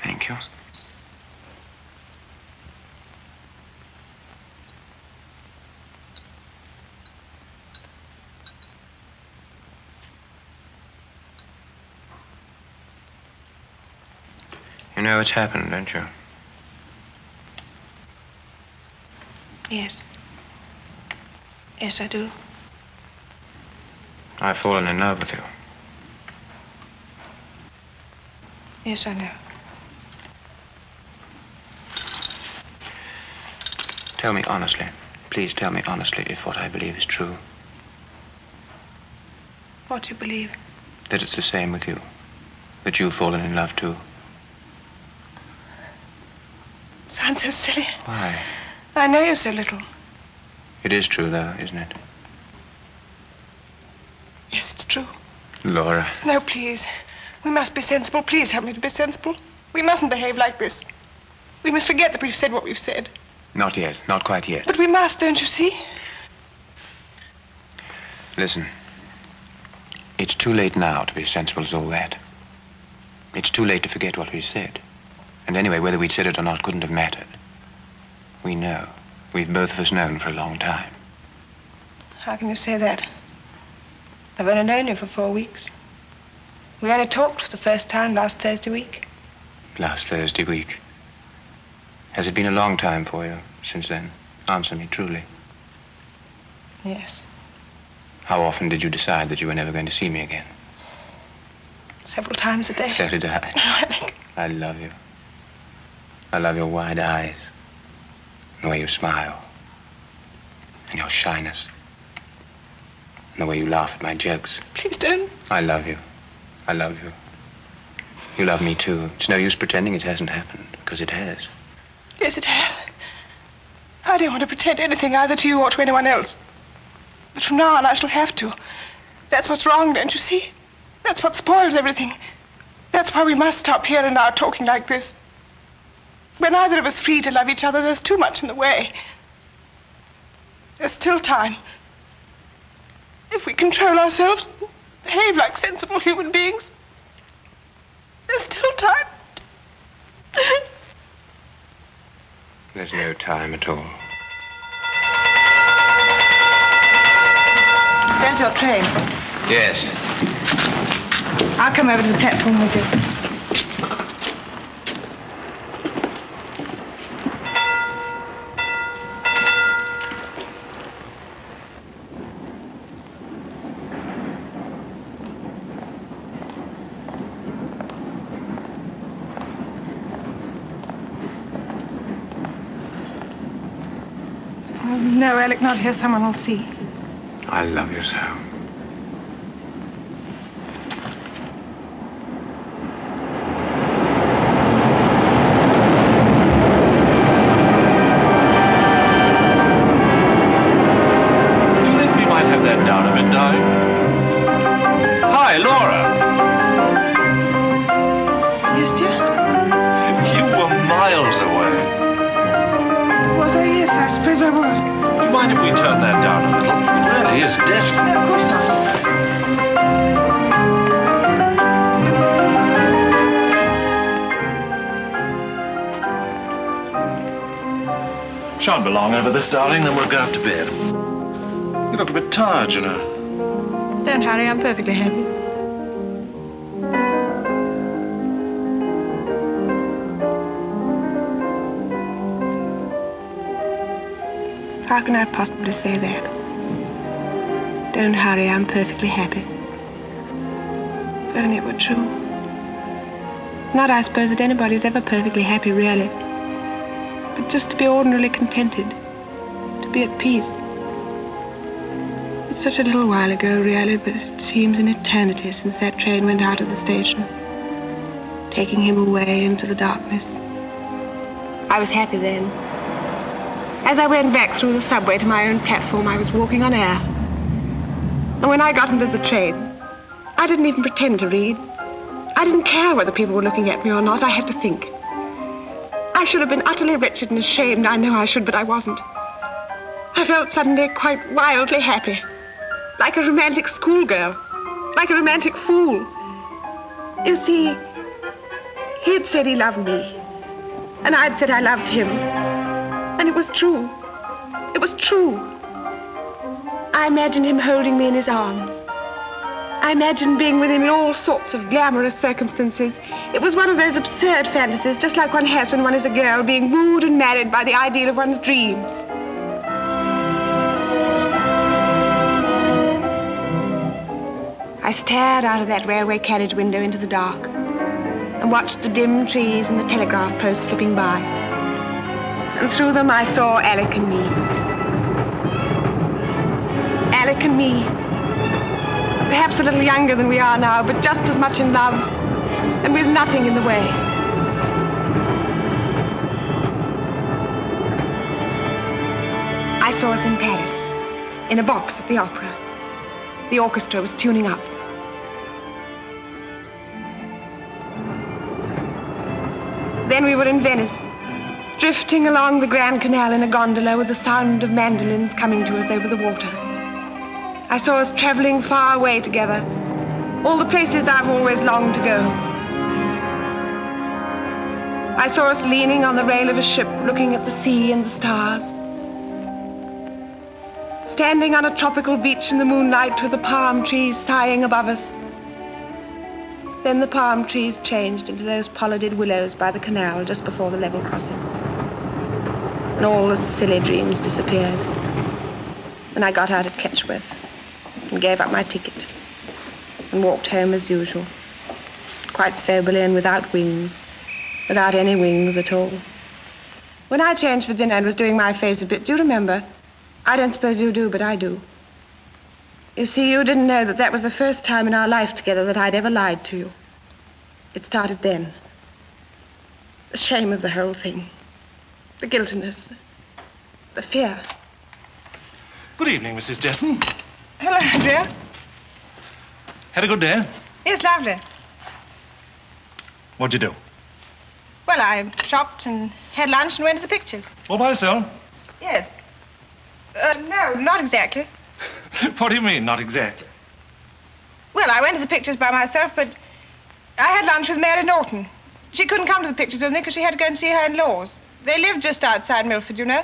Thank you. You know what's happened, don't you? Yes. Yes, I do. I've fallen in love with you. Yes, I know. Tell me honestly. Please tell me honestly if what I believe is true. What do you believe? That it's the same with you. That you've fallen in love too. Sounds so silly. Why? I know you so little. It is true, though, isn't it? Yes, it's true. Laura. No, please. We must be sensible. Please help me to be sensible. We mustn't behave like this. We must forget that we've said what we've said. Not yet. Not quite yet. But we must, don't you see? Listen. It's too late now to be as sensible as all that. It's too late to forget what we've said. And anyway, whether we'd said it or not couldn't have mattered. We know. We've both of us known for a long time. How can you say that? I've only known you for 4 weeks. We only talked for the first time last Thursday week. Last Thursday week. Has it been a long time for you since then? Answer me truly. Yes. How often did you decide that you were never going to see me again? Several times a day. So did I. I love you. I love your wide eyes, and the way you smile, and your shyness, and the way you laugh at my jokes. Please don't. I love you. I love you. You love me too. It's no use pretending it hasn't happened, because it has. Yes, it has. I don't want to pretend anything either to you or to anyone else. But from now on I shall have to. That's what's wrong, don't you see? That's what spoils everything. That's why we must stop here and now talking like this. We're neither of us free to love each other. There's too much in the way. There's still time. If we control ourselves, behave like sensible human beings, there's still time. There's no time at all. There's your train. Yes. I'll come over to the platform with you. No, Alec, not here. Someone will see. I love you so. Do you think we might have that down a bit, darling? Hi, Laura. Yes, dear? You were miles away. Was I? Yes, I suppose I was. Do you mind if we turn that down a little? It really is deafening. No, of course not. Shan't be long over this, darling, then we'll go up to bed. You look a bit tired, you know. Don't hurry, I'm perfectly happy. How can I possibly say that? Don't hurry, I'm perfectly happy. If only it were true. Not, I suppose, that anybody's ever perfectly happy, really. But just to be ordinarily contented. To be at peace. It's such a little while ago, really, but it seems an eternity since that train went out of the station, taking him away into the darkness. I was happy then. As I went back through the subway to my own platform, I was walking on air. And when I got into the train, I didn't even pretend to read. I didn't care whether people were looking at me or not. I had to think. I should have been utterly wretched and ashamed. I know I should, but I wasn't. I felt suddenly quite wildly happy. Like a romantic schoolgirl. Like a romantic fool. You see, he'd said he loved me. And I'd said I loved him. And it was true. It was true. I imagined him holding me in his arms. I imagined being with him in all sorts of glamorous circumstances. It was one of those absurd fantasies, just like one has when one is a girl, being wooed and married by the ideal of one's dreams. I stared out of that railway carriage window into the dark and watched the dim trees and the telegraph posts slipping by. And through them I saw Alec and me. Alec and me. Perhaps a little younger than we are now, but just as much in love, and with nothing in the way. I saw us in Paris, in a box at the opera. The orchestra was tuning up. Then we were in Venice, drifting along the Grand Canal in a gondola with the sound of mandolins coming to us over the water. I saw us traveling far away together, all the places I've always longed to go. I saw us leaning on the rail of a ship, looking at the sea and the stars. Standing on a tropical beach in the moonlight with the palm trees sighing above us. Then the palm trees changed into those pollarded willows by the canal just before the level crossing. And all the silly dreams disappeared. And I got out at Ketchworth and gave up my ticket and walked home as usual, quite soberly and without wings, without any wings at all. When I changed for dinner and was doing my face a bit, do you remember? I don't suppose you do, but I do. You see, you didn't know that was the first time in our life together that I'd ever lied to you. It started then. The shame of the whole thing. The guiltiness. The fear. Good evening, Mrs. Jesson. Hello, dear. Had a good day? Yes, lovely. What'd you do? Well, I shopped and had lunch and went to the pictures. All by yourself? Yes. No, not exactly. What do you mean, not exactly? Well, I went to the pictures by myself, but I had lunch with Mary Norton. She couldn't come to the pictures with me because she had to go and see her in-laws. They lived just outside Milford, you know.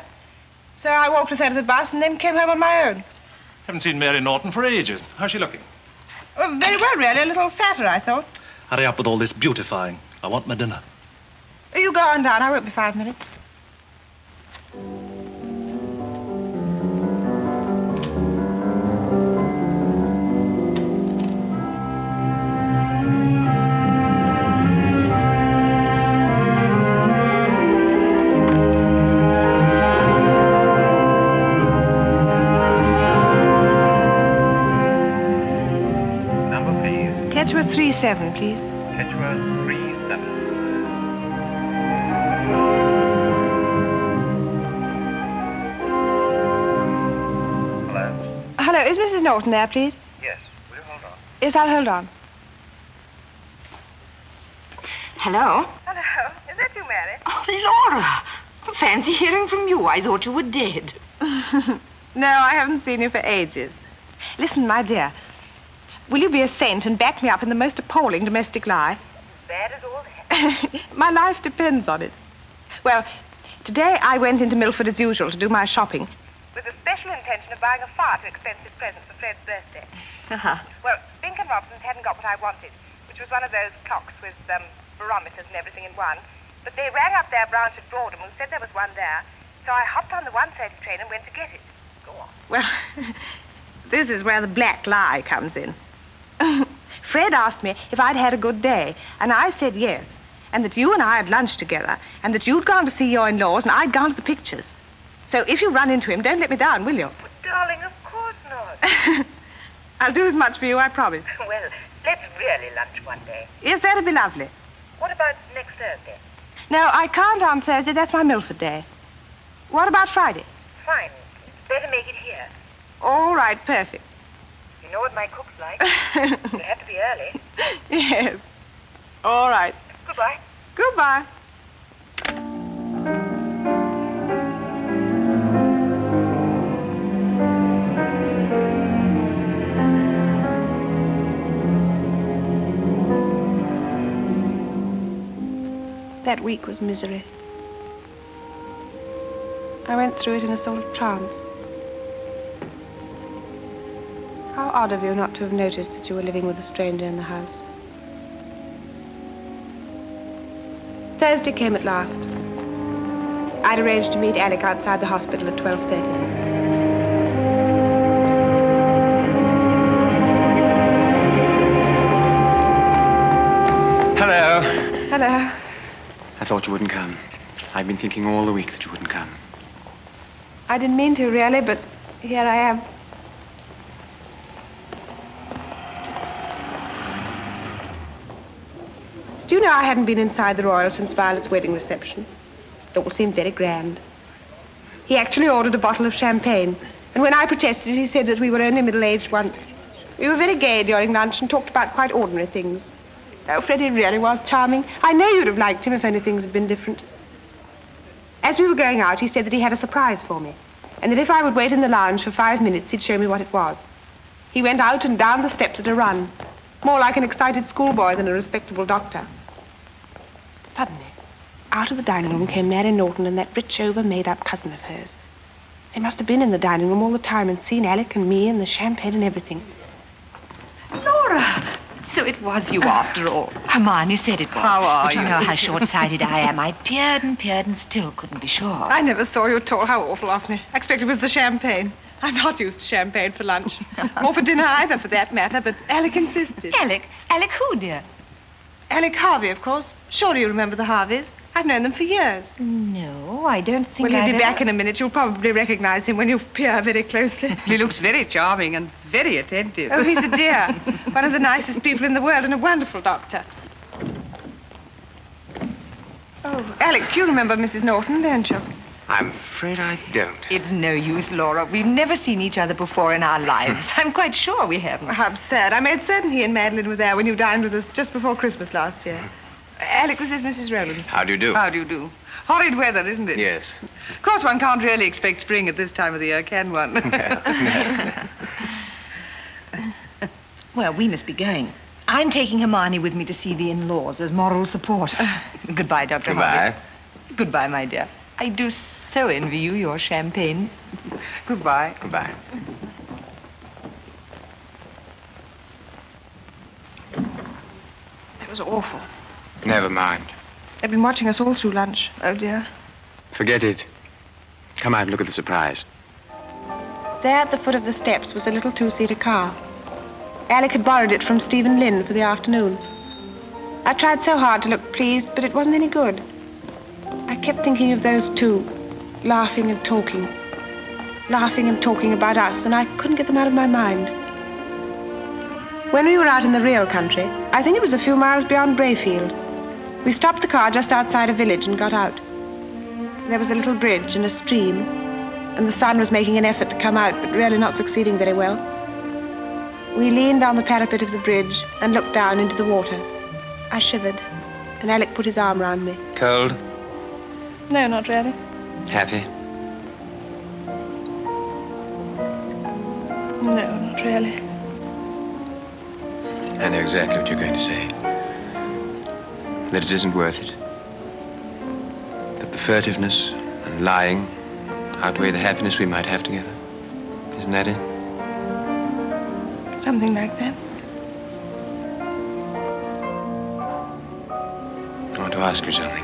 So I walked with her to the bus and then came home on my own. Haven't seen Mary Norton for ages. How's she looking? Oh, very well, really. A little fatter, I thought. Hurry up with all this beautifying. I want my dinner. You go on down. I won't be 5 minutes. Number, please. Ketchworth 37, please. Ketchworth 37. Hello? Hello, is Mrs. Norton there, please? Yes. Will you hold on? Yes, I'll hold on. Hello? Hello, is that you, Mary? Oh, Laura! Fancy hearing from you. I thought you were dead. No, I haven't seen you for ages. Listen, my dear, will you be a saint and back me up in the most appalling domestic lie? As bad as all that. My life depends on it. Well, today I went into Milford as usual to do my shopping. With the special intention of buying a far too expensive present for Fred's birthday. Uh-huh. Well, Spink and Robson's hadn't got what I wanted, which was one of those clocks with barometers and everything in one. But they rang up their branch at Broadham and said there was one there. So I hopped on the 1:30 train and went to get it. Go on. Well, this is where the black lie comes in. Fred asked me if I'd had a good day, and I said yes, and that you and I had lunched together, and that you'd gone to see your in-laws, and I'd gone to the pictures. So if you run into him, don't let me down, will you? But, darling, of course not. I'll do as much for you, I promise. Well, let's really lunch one day. Yes, that'd be lovely. What about next Thursday? No, I can't on Thursday. That's my Milford day. What about Friday? Fine. Better make it here. All right, perfect. You know what my cook's like. It'll have to be early. Yes. All right. Goodbye. Goodbye. That week was misery. I went through it in a sort of trance. How odd of you not to have noticed that you were living with a stranger in the house. Thursday came at last. I'd arranged to meet Alec outside the hospital at 12:30. Hello. Hello. I thought you wouldn't come. I've been thinking all the week that you wouldn't come. I didn't mean to, really, but here I am. Do you know I hadn't been inside the Royal since Violet's wedding reception? It all seemed very grand. He actually ordered a bottle of champagne, and when I protested, he said that we were only middle-aged once. We were very gay during lunch and talked about quite ordinary things. Oh, Freddie really was charming. I know you'd have liked him if only things had been different. As we were going out, he said that he had a surprise for me, and that if I would wait in the lounge for 5 minutes, he'd show me what it was. He went out and down the steps at a run, more like an excited schoolboy than a respectable doctor. Suddenly, out of the dining room came Mary Norton and that rich, over-made-up cousin of hers. They must have been in the dining room all the time and seen Alec and me and the champagne and everything. Laura! So it was you after all. Hermione said it was. How are but you you? know how short-sighted I am. I peered and still couldn't be sure. I never saw you at all. How awful of me. I expect it was the champagne. I'm not used to champagne for lunch. Or for dinner either, for that matter, but Alec insisted. Alec who, dear? Alec Harvey, of course. Surely you remember the Harveys. I've known them for years. No, I don't think Well, he'll I've be back ever... in a minute. You'll probably recognize him when you peer very closely. He looks very charming and very attentive. Oh, he's a dear. One of the nicest people in the world and a wonderful doctor. Oh, Alec, you remember Mrs. Norton, don't you? I'm afraid I don't. It's no use, Laura. We've never seen each other before in our lives. I'm quite sure we haven't. How absurd. I made certain he and Madeline were there when you dined with us just before Christmas last year. Alec, this is Mrs. Rowlands. How do you do? How do you do? Horrid weather, isn't it? Yes. Of course, one can't really expect spring at this time of the year, can one? Well, we must be going. I'm taking Hermione with me to see the in-laws as moral support. Goodbye, Dr. Goodbye. Harvey. Goodbye, my dear. I do so envy you your champagne. Goodbye. Goodbye. It was awful. Never mind. They've been watching us all through lunch. Oh, dear. Forget it. Come out and look at the surprise. There at the foot of the steps was a little two-seater car. Alec had borrowed it from Stephen Lynn for the afternoon. I tried so hard to look pleased, but it wasn't any good. I kept thinking of those two, laughing and talking about us, and I couldn't get them out of my mind. When we were out in the real country, I think it was a few miles beyond Brayfield, we stopped the car just outside a village and got out. There was a little bridge and a stream, and the sun was making an effort to come out, but really not succeeding very well. We leaned on the parapet of the bridge and looked down into the water. I shivered, and Alec put his arm round me. Cold? No, not really. Happy? No, not really. I know exactly what you're going to say. That it isn't worth it. That the furtiveness and lying outweigh the happiness we might have together. Isn't that it? Something like that. I want to ask you something,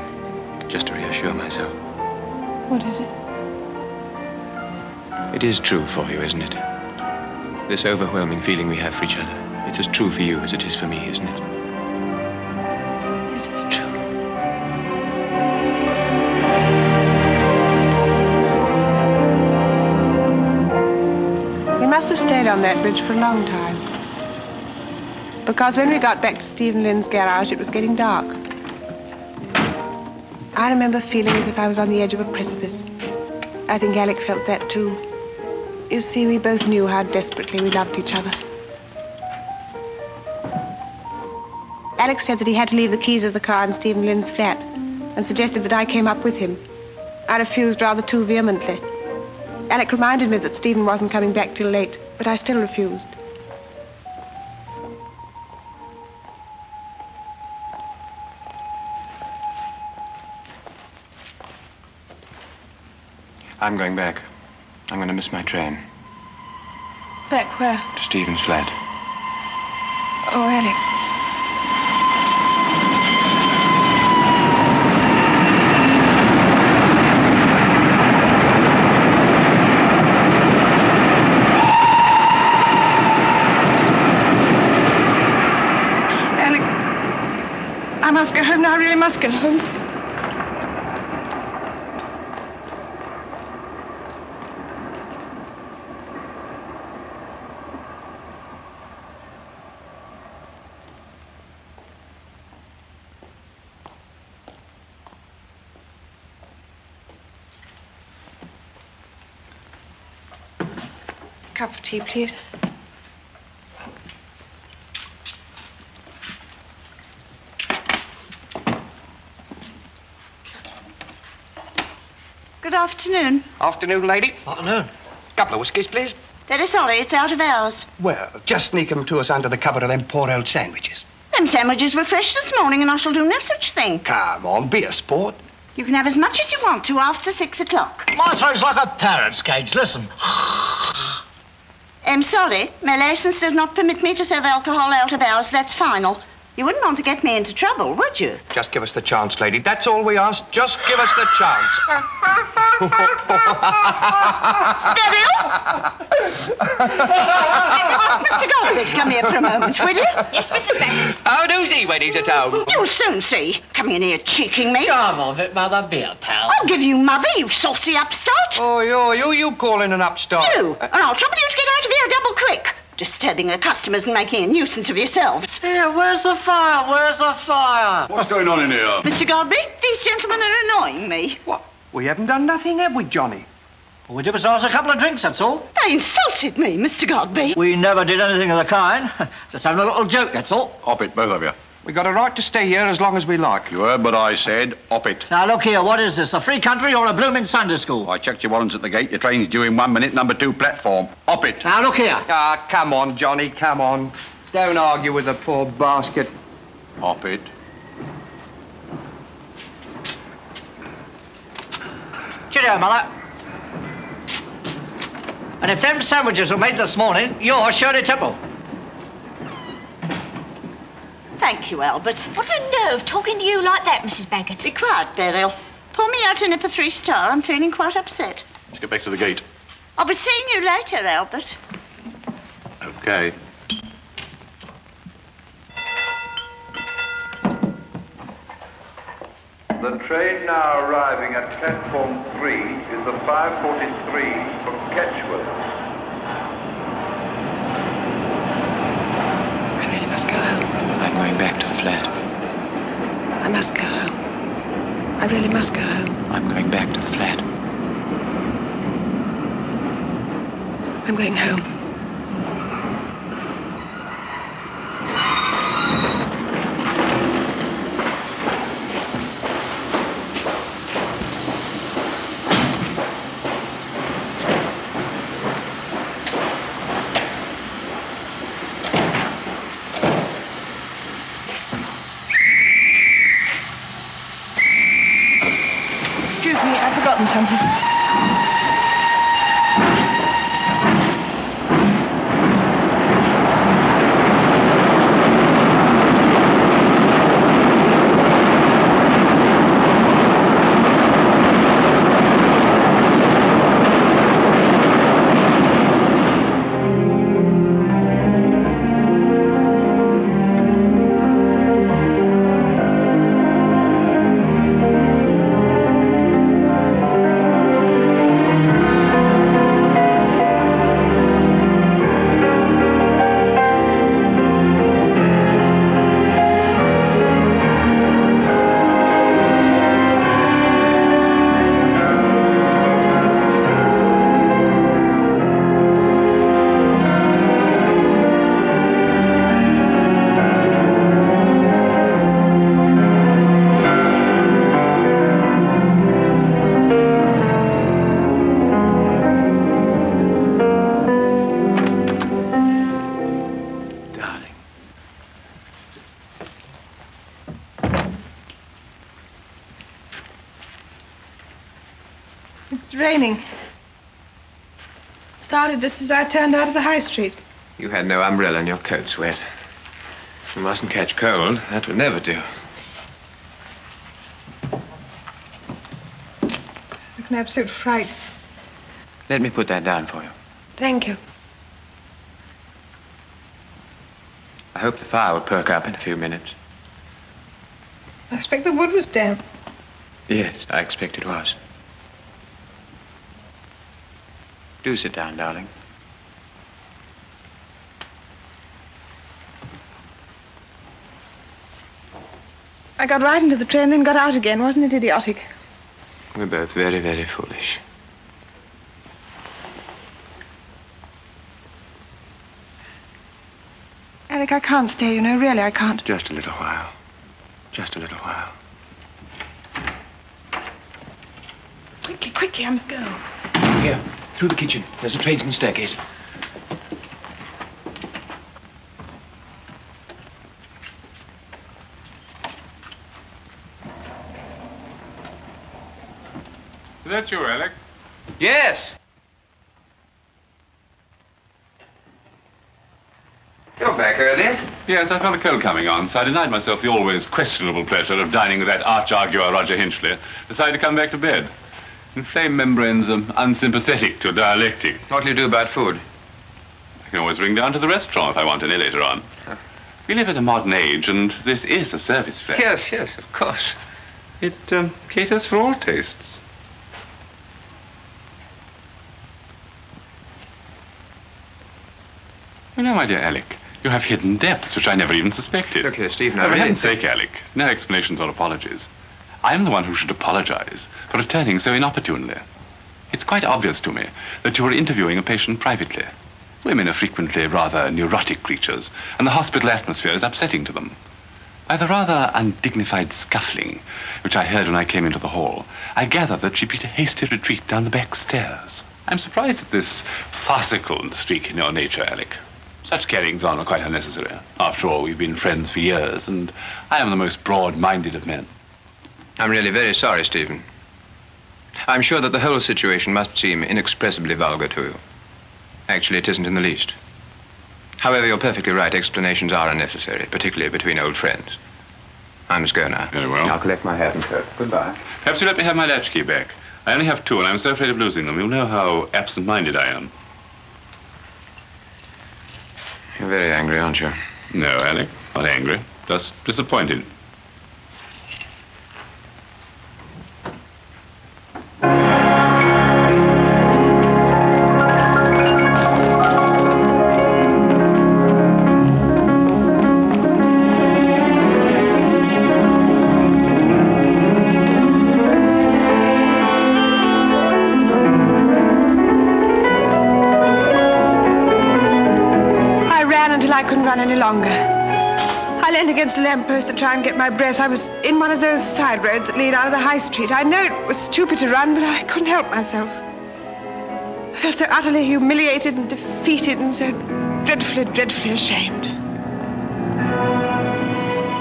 just to reassure myself. What is it? It is true for you, isn't it? This overwhelming feeling we have for each other. It's as true for you as it is for me, isn't it? Yes, it's true. We must have stayed on that bridge for a long time. Because when we got back to Stephen Lynn's garage, it was getting dark. I remember feeling as if I was on the edge of a precipice. I think Alec felt that too. You see, we both knew how desperately we loved each other. Alec said that he had to leave the keys of the car in Stephen Lynn's flat and suggested that I came up with him. I refused rather too vehemently. Alec reminded me that Stephen wasn't coming back till late, but I still refused. I'm going back. I'm going to miss my train. Back where? To Stephen's flat. Oh, Alec. Alec, I must go home now. I really must go home. Cup of tea, please. Good afternoon. Afternoon, lady. Afternoon. Couple of whiskies, please. Very sorry, it's out of hours. Well, just sneak 'em to us under the cupboard of them poor old sandwiches. Them sandwiches were fresh this morning, and I shall do no such thing. Come on, be a sport. You can have as much as you want to after 6 o'clock. My throat's like a parrot's cage. Listen. I'm sorry, my license does not permit me to serve alcohol out of hours. That's final. You wouldn't want to get me into trouble, would you? Just give us the chance, lady. That's all we ask. Just give us the chance. Ask Mr. Godby to come here for a moment, will you? Yes, Mrs. Bennet. How does he when he's at home? You'll soon see. Coming in here cheeking me. Come on, it, Mother. Be a pal. I'll give you mother, you saucy upstart. Oh, you calling an upstart? You, and I'll trouble you to get out of here double quick. Disturbing the customers and making a nuisance of yourselves. Here, where's the fire? Where's the fire? What's going on in here? Mr. Godby, these gentlemen are annoying me. What? We haven't done nothing, have we, Johnny? We did ourselves a couple of drinks, that's all. They insulted me, Mr. Godby. We never did anything of the kind. Just having a little joke, that's all. Op it, both of you. We got a right to stay here as long as we like. You heard what I said. Op it. Now, look here, what is this, a free country or a blooming Sunday school? I checked your warrants at the gate. Your train's due in 1 minute, number 2 platform. Op it. Now, look here. Ah, come on, Johnny, come on. Don't argue with the poor basket. Op it. Cheerio, Mother. And if them sandwiches were made this morning, you're Shirley Temple. thank you, Albert. What a nerve talking to you like that, Mrs. Baggett. Be quiet, Beryl. Pour me out a nip of 3-star. I'm feeling quite upset. Let's get back to the gate. I'll be seeing you later, Albert. Okay. The train now arriving at platform 3 is the 5:43 from Ketchworth. I really must go home. I'm going back to the flat. I must go home. I really must go home. I'm going back to the flat. I'm going home. Excuse me, I've forgotten something. It's raining. Started just as I turned out of the high street. You had no umbrella and your coat's wet. You mustn't catch cold. That would never do. Like an absolute fright. Let me put that down for you. Thank you. I hope the fire will perk up in a few minutes. I expect the wood was damp. Yes, I expect it was. Do sit down, darling. I got right into the train, then got out again. Wasn't it idiotic? We're both very, very foolish. Alec, I can't stay, you know. Really, I can't. Just a little while. Just a little while. Quickly, quickly, I must go. Here, through the kitchen. There's a tradesman's staircase. Is that you, Alec? Yes. You're back early. Yes, I felt a cold coming on, so I denied myself the always questionable pleasure of dining with that arch-arguer Roger Hinchley. Decided to come back to bed. Inflamed membranes are unsympathetic to dialectic. What will you do about food? I can always ring down to the restaurant if I want any later on. We live in a modern age, and this is a service flat. Yes, yes, of course. It caters for all tastes. You know, my dear Alec, you have hidden depths which I never even suspected. Look here, Stephen, For heaven's sake, Alec, no explanations or apologies. I am the one who should apologize for returning so inopportunely. It's quite obvious to me that you were interviewing a patient privately. Women are frequently rather neurotic creatures, and the hospital atmosphere is upsetting to them. By the rather undignified scuffling which I heard when I came into the hall, I gathered that she beat a hasty retreat down the back stairs. I'm surprised at this farcical streak in your nature, Alec. Such carryings on are quite unnecessary. After all, we've been friends for years, and I am the most broad-minded of men. I'm really very sorry, Stephen. I'm sure that the whole situation must seem inexpressibly vulgar to you. Actually, it isn't in the least. However, you're perfectly right. Explanations are unnecessary, particularly between old friends. I must go now. Very well. I'll collect my hat and coat. Goodbye. Perhaps you let me have my latchkey back. I only have 2, and I'm so afraid of losing them. You know how absent-minded I am. You're very angry, aren't you? No, Alec, not angry. Just disappointed. I couldn't run any longer. I leaned against a lamppost to try and get my breath. I was in one of those side roads that lead out of the high street. I know it was stupid to run, but I couldn't help myself. I felt so utterly humiliated and defeated and so dreadfully, dreadfully ashamed.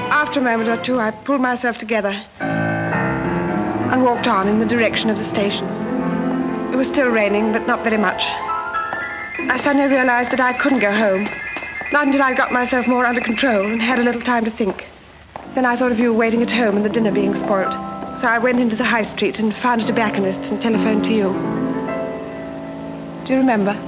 After a moment or two, I pulled myself together and walked on in the direction of the station. It was still raining, but not very much. I suddenly realized that I couldn't go home. Not until I got myself more under control and had a little time to think. Then I thought of you waiting at home and the dinner being spoilt. So I went into the high street and found a tobacconist and telephoned to you. Do you remember?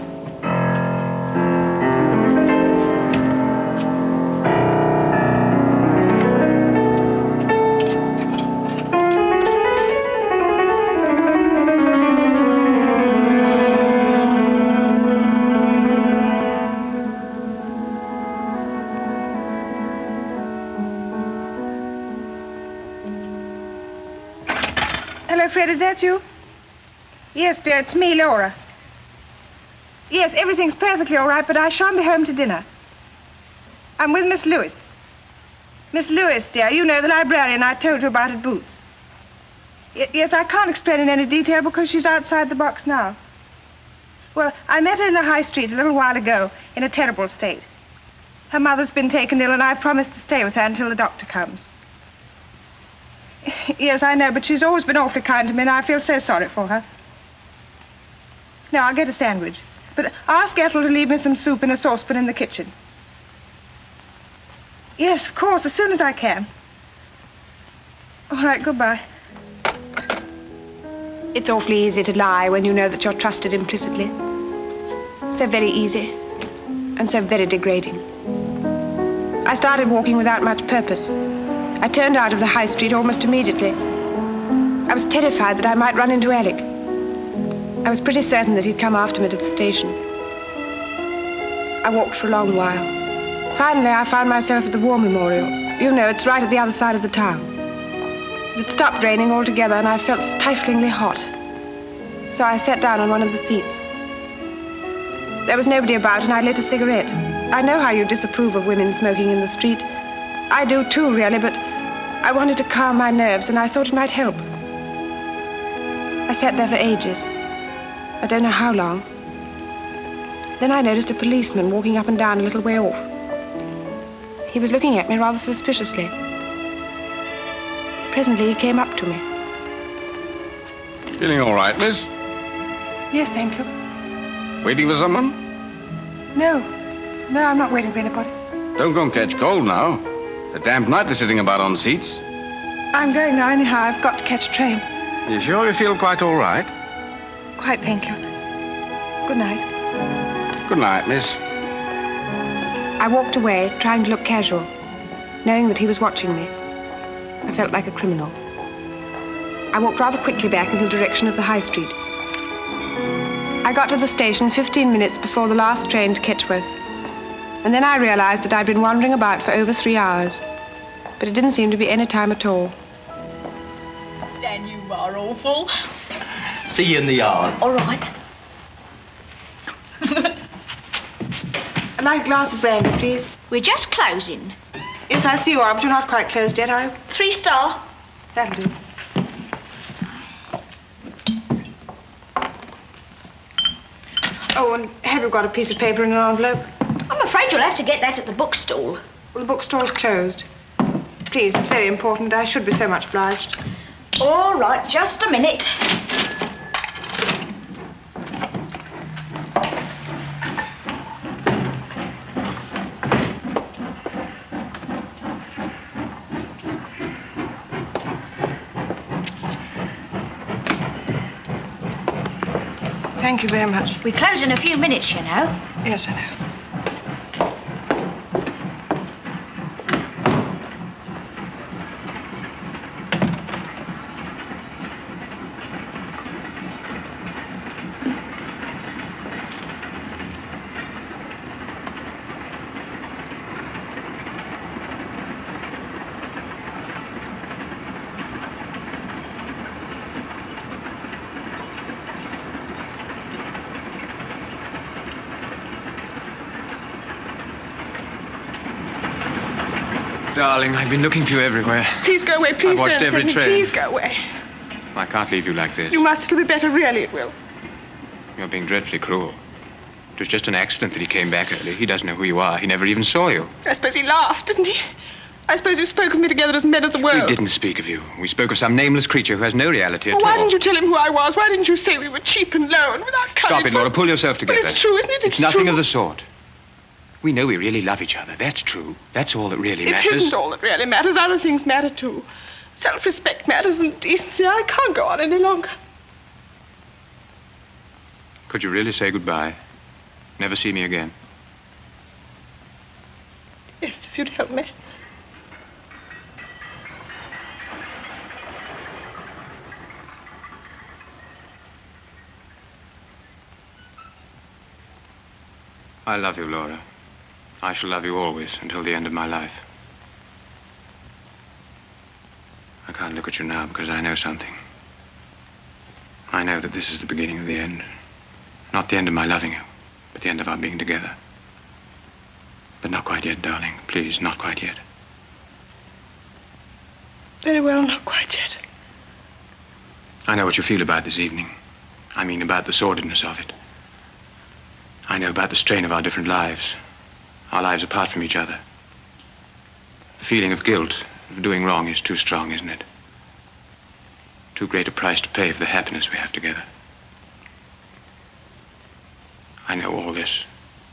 Fred, is that you? Yes, dear, it's me, Laura. Yes, everything's perfectly all right, but I shan't be home to dinner. I'm with Miss Lewis. Miss Lewis, dear, you know the librarian I told you about at Boots. Yes, I can't explain in any detail because she's outside the box now. Well, I met her in the high street a little while ago in a terrible state. Her mother's been taken ill, and I promised to stay with her until the doctor comes. Yes, I know, but she's always been awfully kind to me, and I feel so sorry for her. No, I'll get a sandwich. But ask Ethel to leave me some soup in a saucepan in the kitchen. Yes, of course, as soon as I can. All right, goodbye. It's awfully easy to lie when you know that you're trusted implicitly. So very easy, and so very degrading. I started walking without much purpose. I turned out of the high street almost immediately. I was terrified that I might run into Alec. I was pretty certain that he'd come after me to the station. I walked for a long while. Finally, I found myself at the War Memorial. You know, it's right at the other side of the town. It had stopped raining altogether, and I felt stiflingly hot. So I sat down on one of the seats. There was nobody about, and I lit a cigarette. I know how you disapprove of women smoking in the street. I do too, really, but I wanted to calm my nerves, and I thought it might help. I sat there for ages. I don't know how long. Then I noticed a policeman walking up and down a little way off. He was looking at me rather suspiciously. Presently, he came up to me. Feeling all right, miss? Yes, thank you. Waiting for someone? No, I'm not waiting for anybody. Don't go and catch cold now. It's a damp night they're sitting about on seats. I'm going now anyhow. I've got to catch a train. You sure you feel quite all right? Quite, thank you. Good night. Good night, miss. I walked away, trying to look casual, knowing that he was watching me. I felt like a criminal. I walked rather quickly back in the direction of the high street. I got to the station 15 minutes before the last train to Ketchworth. And then I realized that I'd been wandering about for over 3 hours. But it didn't seem to be any time at all. Stan, you are awful. See you in the yard. All right. I'd like a glass of brandy, please. We're just closing. Yes, I see you are, but you're not quite closed yet, are you? 3-star. That'll do. Oh, and have you got a piece of paper in an envelope? I'm afraid you'll have to get that at the bookstall. Well, the bookstall's closed. Please, it's very important. I should be so much obliged. All right, just a minute. Thank you very much. We close in a few minutes, you know. Yes, I know. Darling, I've been looking for you everywhere. Please go away. Please I've watched don't every send me. train. Please go away. I can't leave you like this. You must. It'll be better. Really, it will. You're being dreadfully cruel. It was just an accident that he came back early. He doesn't know who you are. He never even saw you. I suppose he laughed, didn't he? I suppose you spoke of me together as men of the world. We didn't speak of you. We spoke of some nameless creature who has no reality at Well, why all. didn't you tell him who I was? Why didn't you say we were cheap and low and without courage? Stop it, Laura. Pull yourself together. But it's true, isn't it? It's nothing of the sort. We know we really love each other. That's true. That's all that really matters. It isn't all that really matters. Other things matter, too. Self-respect matters and decency. I can't go on any longer. Could you really say goodbye? Never see me again? Yes, if you'd help me. I love you, Laura. I shall love you always until the end of my life. I can't look at you now because I know something. I know that this is the beginning of the end. Not the end of my loving you, but the end of our being together. But not quite yet, darling. Please, not quite yet. Very well, not quite yet. I know what you feel about this evening. I mean about the sordidness of it. I know about the strain of our different lives. Our lives apart from each other. The feeling of guilt, of doing wrong, is too strong, isn't it? Too great a price to pay for the happiness we have together. I know all this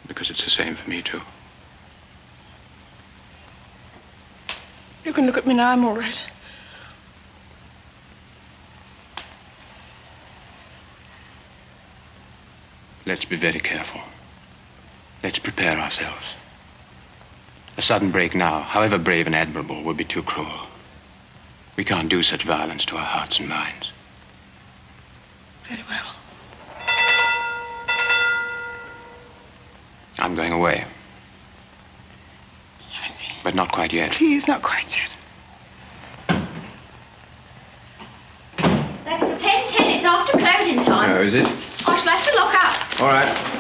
because it's the same for me, too. You can look at me now. I'm all right. Let's be very careful. Let's prepare ourselves. A sudden break now, however brave and admirable, would be too cruel. We can't do such violence to our hearts and minds. Very well. I'm going away. I see. But not quite yet. Please, not quite yet. That's the 10:10. It's after closing time. Oh, is it? I shall have to lock up. All right.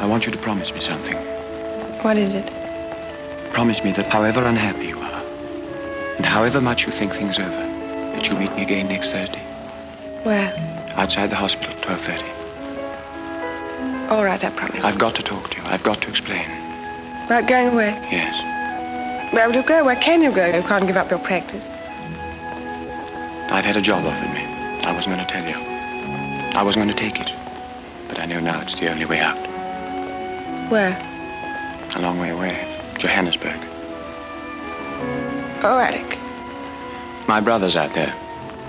I want you to promise me something. What is it? Promise me that however unhappy you are, and however much you think things over, that you'll meet me again next Thursday. Where? Outside the hospital, 12:30. All right, I promise. I've got to talk to you. I've got to explain. About going away? Yes. Where will you go? Where can you go? You can't give up your practice. I've had a job offered me. I wasn't going to tell you. I wasn't going to take it. But I know now it's the only way out. Where? A long way away. Johannesburg. Oh, Alec. My brother's out there.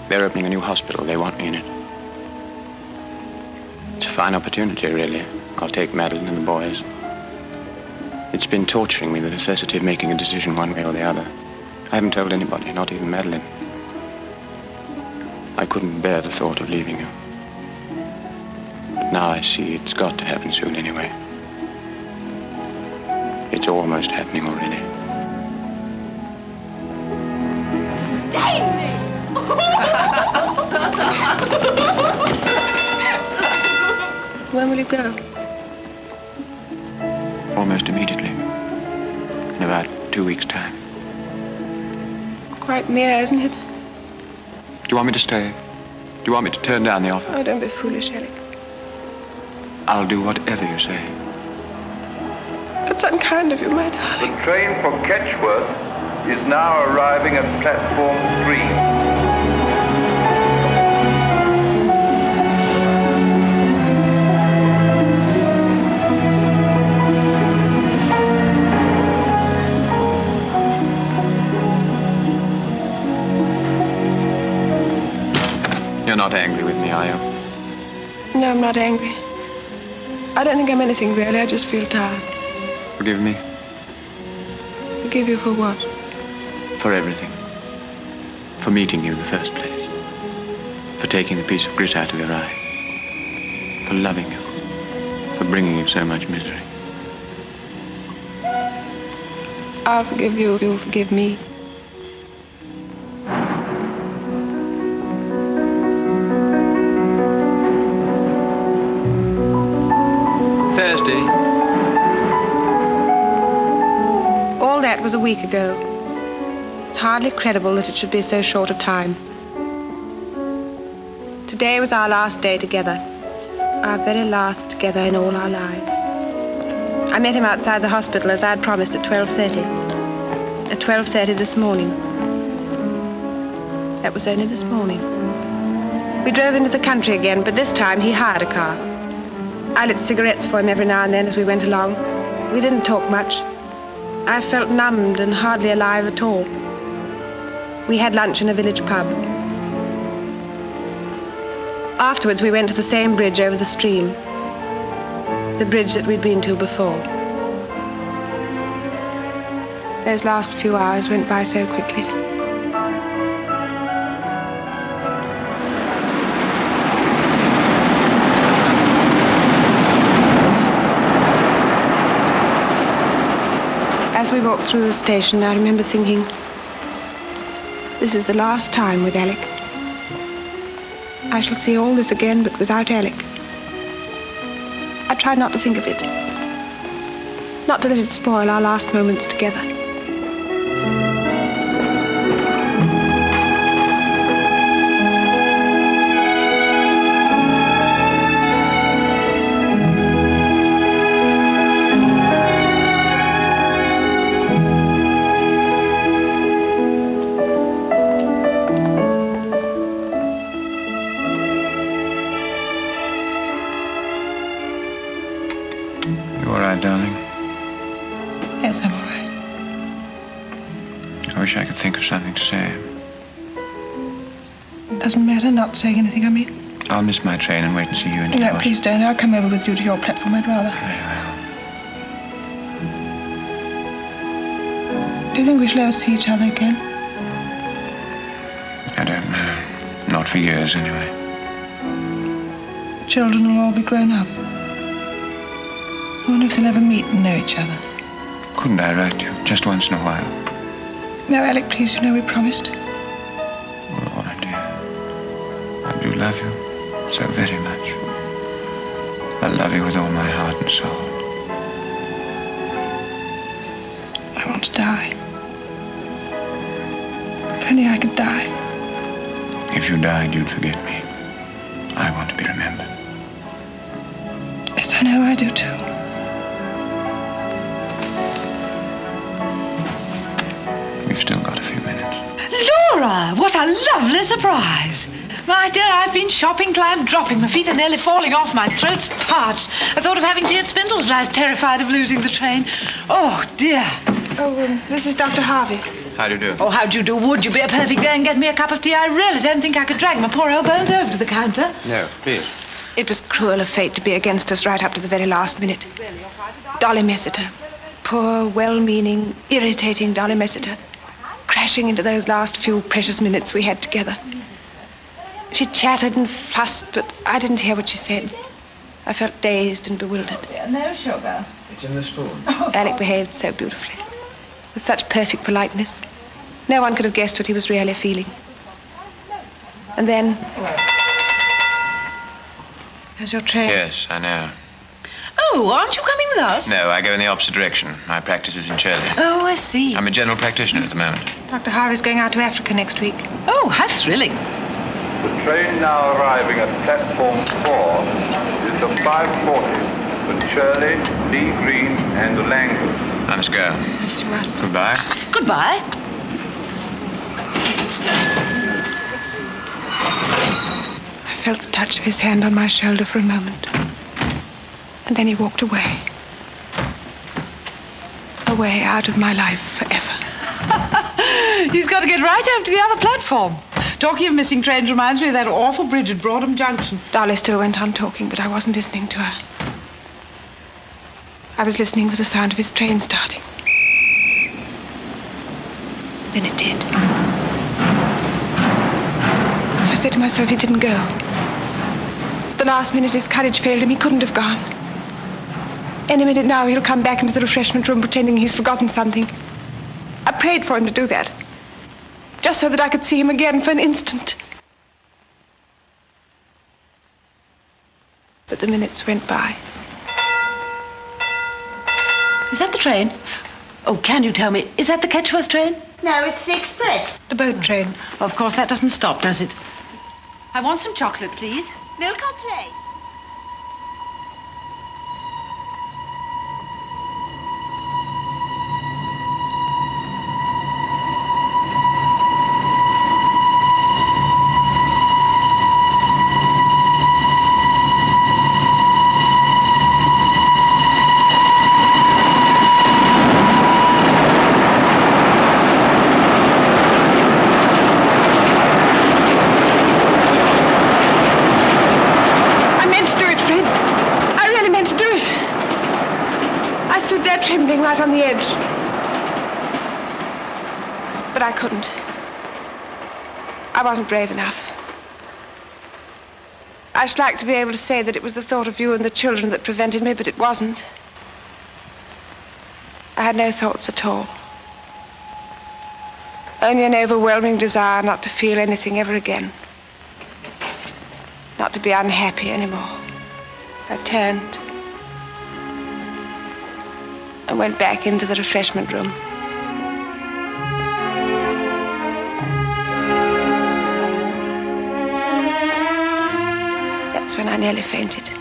They're opening a new hospital. They want me in it. It's a fine opportunity, really. I'll take Madeline and the boys. It's been torturing me, the necessity of making a decision one way or the other. I haven't told anybody, not even Madeline. I couldn't bear the thought of leaving you. But now I see it's got to happen soon anyway. It's almost happening already. Stanley! When will you go? Almost immediately. In about 2 weeks' time. Quite near, isn't it? Do you want me to stay? Do you want me to turn down the offer? Oh, don't be foolish, Alec. I'll do whatever you say. That's unkind of you, my darling. The train for Ketchworth is now arriving at platform 3. You're not angry with me, are you? No, I'm not angry. I don't think I'm anything, really. I just feel tired. Forgive me Forgive you for what? for everything. For meeting you in the first place. For taking the piece of grit out of your eye. For loving you. For bringing you so much misery. I'll forgive you if you'll forgive me. Thursday. All that was a week ago. It's hardly credible that it should be so short a time. Today was our last day together. Our very last together in all our lives. I met him outside the hospital as I'd promised at 12:30. At 12:30 this morning. That was only this morning. We drove into the country again, but this time he hired a car. I lit cigarettes for him every now and then as we went along. We didn't talk much. I felt numbed and hardly alive at all. We had lunch in a village pub. Afterwards, we went to the same bridge over the stream. The bridge that we'd been to before. Those last few hours went by so quickly. As we walked through the station, I remember thinking, this is the last time with Alec. I shall see all this again, but without Alec. I tried not to think of it. Not to let it spoil our last moments together. Darling. Yes, I'm all right. I wish I could think of something to say. It doesn't matter not saying anything, I mean. I'll miss my train and wait and see you in No, yours. please don't. I'll come over with you to your platform. I'd rather. Very well. Do you think we shall ever see each other again? I don't know. Not for years, anyway. Children will all be grown up. I wonder if they'll ever meet and know each other. Couldn't I write you just once in a while? No, Alec, please, you know we promised. Laura, dear. I do love you so very much. I love you with all my heart and soul. I want to die. If only I could die. If you died, you'd forget me. I want to be remembered. Yes, I know I do too. We've still got a few minutes. Laura, what a lovely surprise. My dear, I've been shopping till I'm dropping. My feet are nearly falling off. My throat's parched. I thought of having tea at Spindle's, but I was terrified of losing the train. Oh, dear. Oh, this is Dr. Harvey. How do you do? Oh, how do you do? Would you be a perfect day and get me a cup of tea? I really don't think I could drag my poor old bones over to the counter. No, please. It was cruel of fate to be against us right up to the very last minute. Dolly Messiter. Poor, well-meaning, irritating Dolly Messiter. Crashing into those last few precious minutes we had together. She chattered and fussed, but I didn't hear what she said. I felt dazed and bewildered. No sugar. It's in the spoon. Alec behaved so beautifully. With such perfect politeness. No one could have guessed what he was really feeling. And then... There's your train. Yes, I know. Oh, aren't you coming with us? No, I go in the opposite direction. My practice is in Shirley. Oh, I see. I'm a general practitioner at the moment. Dr. Harvey's going out to Africa next week. Oh, how thrilling. The train now arriving at platform 4 is the 5:40 for Shirley, Lee Green and Langley. I must go. Yes, you must. Goodbye. Goodbye. I felt the touch of his hand on my shoulder for a moment. And then he walked away. Away out of my life forever. He's got to get right over to the other platform. Talking of missing trains reminds me of that awful bridge at Broadham Junction. Dolly still went on talking, but I wasn't listening to her. I was listening for the sound of his train starting. Then it did. I said to myself, he didn't go. The last minute his courage failed him. He couldn't have gone. Any minute now he'll come back into the refreshment room pretending he's forgotten something. I prayed for him to do that. Just so that I could see him again for an instant. But the minutes went by. Is that the train? Oh, can you tell me, is that the Ketchworth train? No, it's the express. The boat train. Of course, that doesn't stop, does it? I want some chocolate, please. Milk or plain? Right on the edge. But I couldn't. I wasn't brave enough. I should like to be able to say that it was the thought of you and the children that prevented me, but it wasn't. I had no thoughts at all. Only an overwhelming desire not to feel anything ever again. Not to be unhappy anymore. I turned and went back into the refreshment room. That's when I nearly fainted.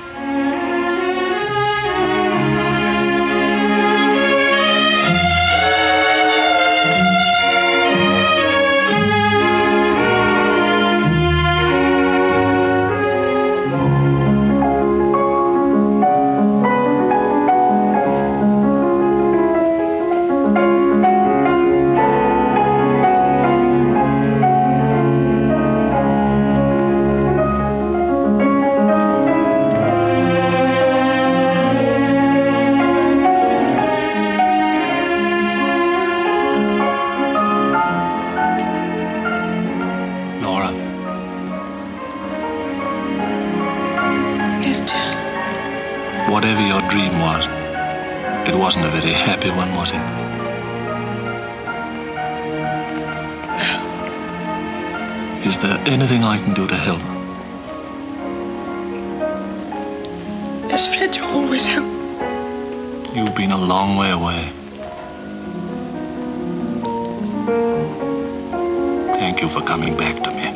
Whatever your dream was, it wasn't a very happy one, was it? No. Is there anything I can do to help? Yes, Fred, you always help. You've been a long way away. Thank you for coming back to me.